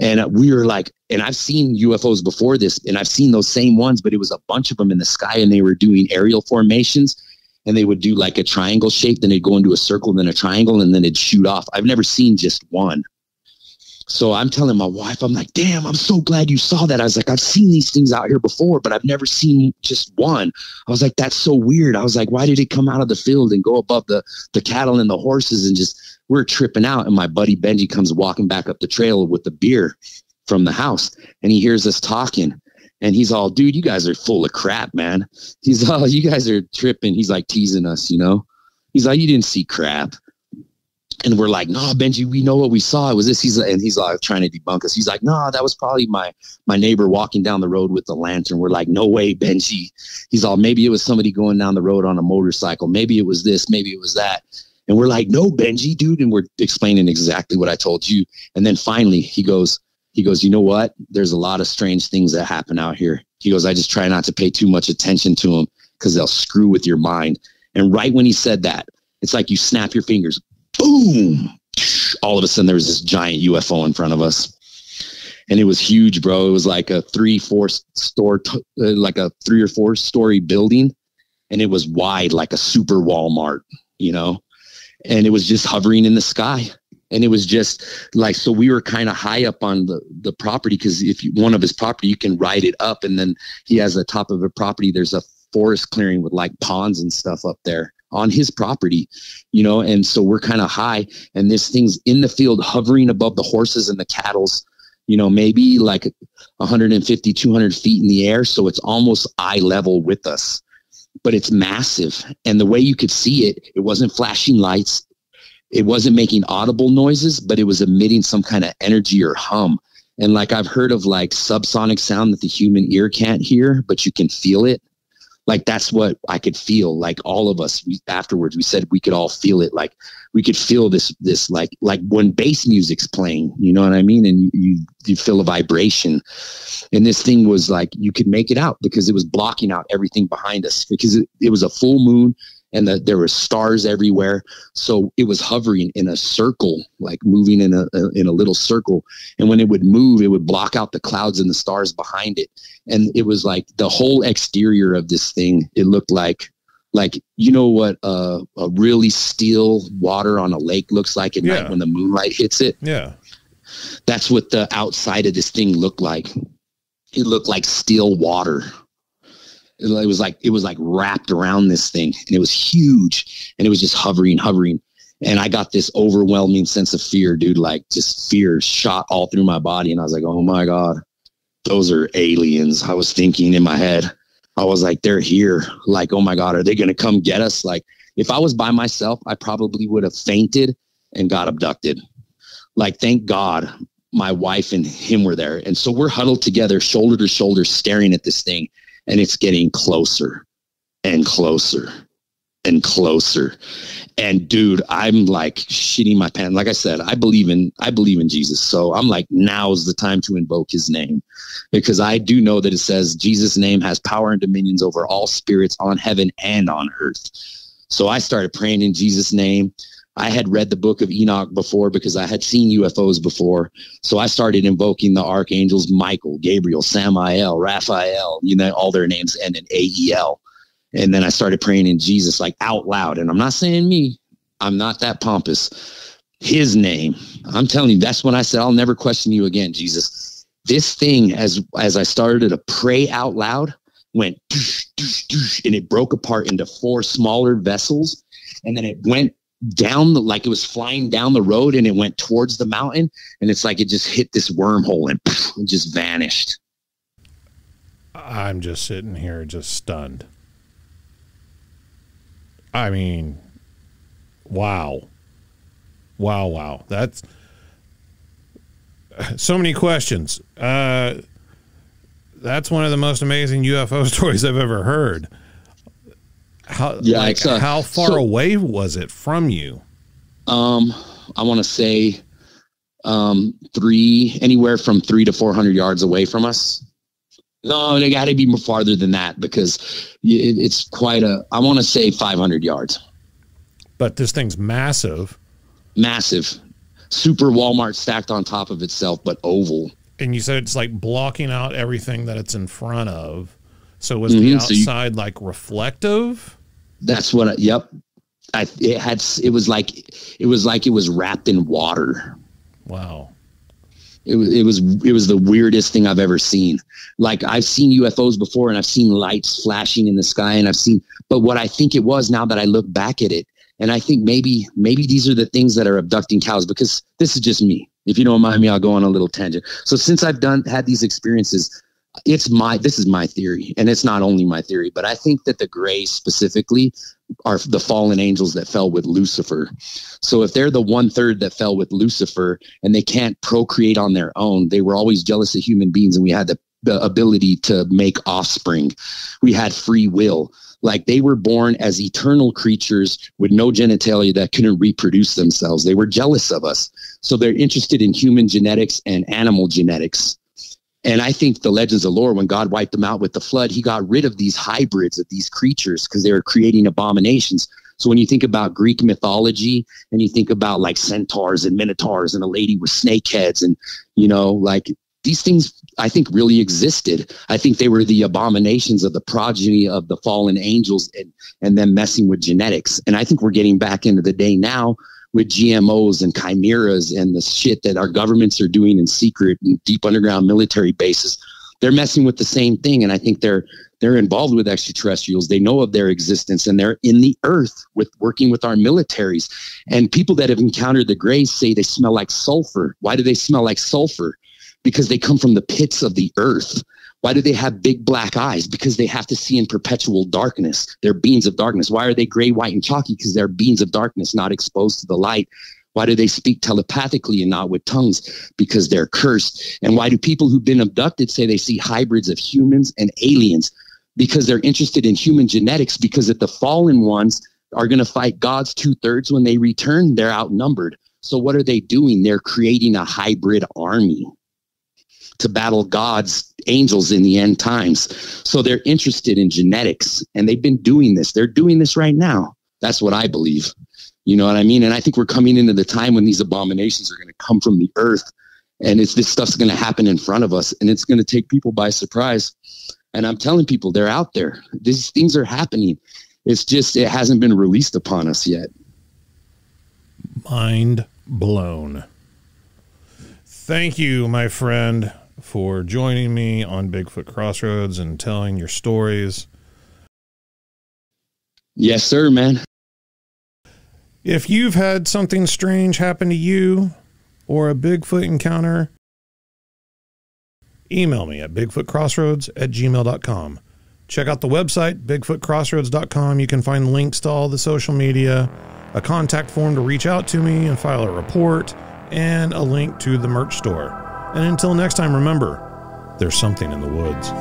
And we were like, and I've seen UFOs before this, and I've seen those same ones, but it was a bunch of them in the sky, and they were doing aerial formations, and they would do like a triangle shape, then they'd go into a circle, then a triangle, and then it'd shoot off. I've never seen just one. So I'm telling my wife, I'm like, damn, I'm so glad you saw that. I was like, I've seen these things out here before, but I've never seen just one. I was like, that's so weird. I was like, why did it come out of the field and go above the cattle and the horses? And just, we're tripping out. And my buddy Benji comes walking back up the trail with the beer from the house, and he hears us talking, and he's all, dude, you guys are full of crap, man. He's all, you guys are tripping. He's like teasing us, He's like, you didn't see crap. And we're like, no, Benji, we know what we saw. It was this. He's like trying to debunk us. He's like, no, that was probably my neighbor walking down the road with the lantern. We're like, no way, Benji. He's all, maybe it was somebody going down the road on a motorcycle. Maybe it was this, maybe it was that. And we're like, no, Benji, dude. And we're explaining exactly what I told you. And then finally he goes, you know what? There's a lot of strange things that happen out here. He goes, I just try not to pay too much attention to them because they'll screw with your mind. And right when he said that, it's like you snap your fingers, boom. All of a sudden there was this giant UFO in front of us. And it was huge, bro. It was like a 3 or 4 story building. And it was wide, like a super Walmart, you know? And it was just hovering in the sky. And it was just like, so we were kind of high up on the property, because one of his property, you can ride it up. And then he has the top of a property. There's a forest clearing with like ponds and stuff up there on his property, you know? And so we're kind of high, and this thing's in the field hovering above the horses and the cattle's, you know, maybe like 150, 200 feet in the air. So it's almost eye level with us, but it's massive. And the way you could see it, it wasn't flashing lights. It wasn't making audible noises, but it was emitting some kind of energy or hum. And like, I've heard of like subsonic sound that the human ear can't hear, but you can feel it. Like, that's what I could feel. Like, all of us, afterwards, we said we could all feel it. Like, we could feel this like when bass music's playing, you know what I mean? And you feel a vibration. And this thing was like, you could make it out because it was blocking out everything behind us, because it was a full moon. And there were stars everywhere. So it was hovering in a circle, like moving in a little circle. And when it would move, it would block out the clouds and the stars behind it. And it was like the whole exterior of this thing. It looked like, you know what a really still water on a lake looks like at night when the moonlight hits it? Yeah. That's what the outside of this thing looked like. It looked like still water. It was like wrapped around this thing, and it was huge, and it was just hovering. And I got this overwhelming sense of fear, dude, like just fear shot all through my body. And I was like, oh my God, those are aliens. I was thinking in my head, I was like, they're here. Like, oh my God, are they going to come get us? Like, if I was by myself, I probably would have fainted and got abducted. Like, thank God my wife and him were there. And so we're huddled together, shoulder to shoulder, staring at this thing. And it's getting closer and closer and closer. And dude, I'm like shitting my pants. Like I said, I believe in Jesus. So I'm like, now's the time to invoke his name, because I do know that it says Jesus' name has power and dominions over all spirits on heaven and on earth. So I started praying in Jesus' name. I had read the book of Enoch before because I had seen UFOs before. So I started invoking the archangels, Michael, Gabriel, Samael, Raphael, you know, all their names end in AEL. And then I started praying in Jesus, like out loud. And I'm not saying me, I'm not that pompous. His name, I'm telling you, that's when I said, I'll never question you again, Jesus. This thing, as I started to pray out loud, went doosh, doosh, doosh, and it broke apart into 4 smaller vessels. And then it went down like it was flying down the road, and it went towards the mountain, and it's like it just hit this wormhole and just vanished. I'm just sitting here just stunned. I mean, wow. That's so many questions. That's one of the most amazing UFO stories I've ever heard. How far away was it from you? I want to say anywhere from 300 to 400 yards away from us. No, they got to be more farther than that, because it's quite I want to say 500 yards. But this thing's massive. Massive. Super Walmart stacked on top of itself, but oval. And you said it's like blocking out everything that it's in front of. So was the outside like reflective? That's what. Yep. It was like it was wrapped in water. Wow. It was the weirdest thing I've ever seen. Like, I've seen UFOs before, and I've seen lights flashing in the sky, and but what I think it was, now that I look back at it, and I think maybe these are the things that are abducting cows, because this is just me. If you don't mind me, I'll go on a little tangent. So since I've had these experiences, This is my theory, and it's not only my theory, but I think that the Greys specifically are the fallen angels that fell with Lucifer. So if they're the 1/3 that fell with Lucifer and they can't procreate on their own, they were always jealous of human beings, and we had the ability to make offspring. We had free will. Like, they were born as eternal creatures with no genitalia that couldn't reproduce themselves. They were jealous of us. So they're interested in human genetics and animal genetics. And I think the legends of lore, when God wiped them out with the flood, he got rid of these hybrids of these creatures because they were creating abominations. So when you think about Greek mythology and you think about like centaurs and minotaurs and a lady with snake heads and, you know, like these things, I think really existed. I think they were the abominations of the progeny of the fallen angels and them messing with genetics. And I think we're getting back into the day now with GMOs and chimeras and the shit that our governments are doing in secret and deep underground military bases. They're messing with the same thing. And I think they're involved with extraterrestrials. They know of their existence, and they're in the earth working with our militaries. And people that have encountered the Greys say they smell like sulfur. Why do they smell like sulfur? Because they come from the pits of the earth. Why do they have big black eyes? Because they have to see in perpetual darkness. They're beings of darkness. Why are they gray, white, and chalky? Because they're beings of darkness, not exposed to the light. Why do they speak telepathically and not with tongues? Because they're cursed. And why do people who've been abducted say they see hybrids of humans and aliens? Because they're interested in human genetics, because if the fallen ones are going to fight God's 2/3 when they return, they're outnumbered. So what are they doing? They're creating a hybrid army to battle God's angels in the end times. So they're interested in genetics, and they've been doing this. They're doing this right now. That's what I believe. You know what I mean? And I think we're coming into the time when these abominations are going to come from the earth, and this stuff's going to happen in front of us, and it's going to take people by surprise. And I'm telling people, they're out there. These things are happening. It's just, it hasn't been released upon us yet. Mind blown. Thank you, my friend, for joining me on Bigfoot Crossroads and telling your stories. Yes, sir, man. If you've had something strange happen to you or a Bigfoot encounter, email me at bigfootcrossroads@gmail.com. Check out the website, bigfootcrossroads.com. You can find links to all the social media, a contact form to reach out to me and file a report, and a link to the merch store. And until next time, remember, there's something in the woods.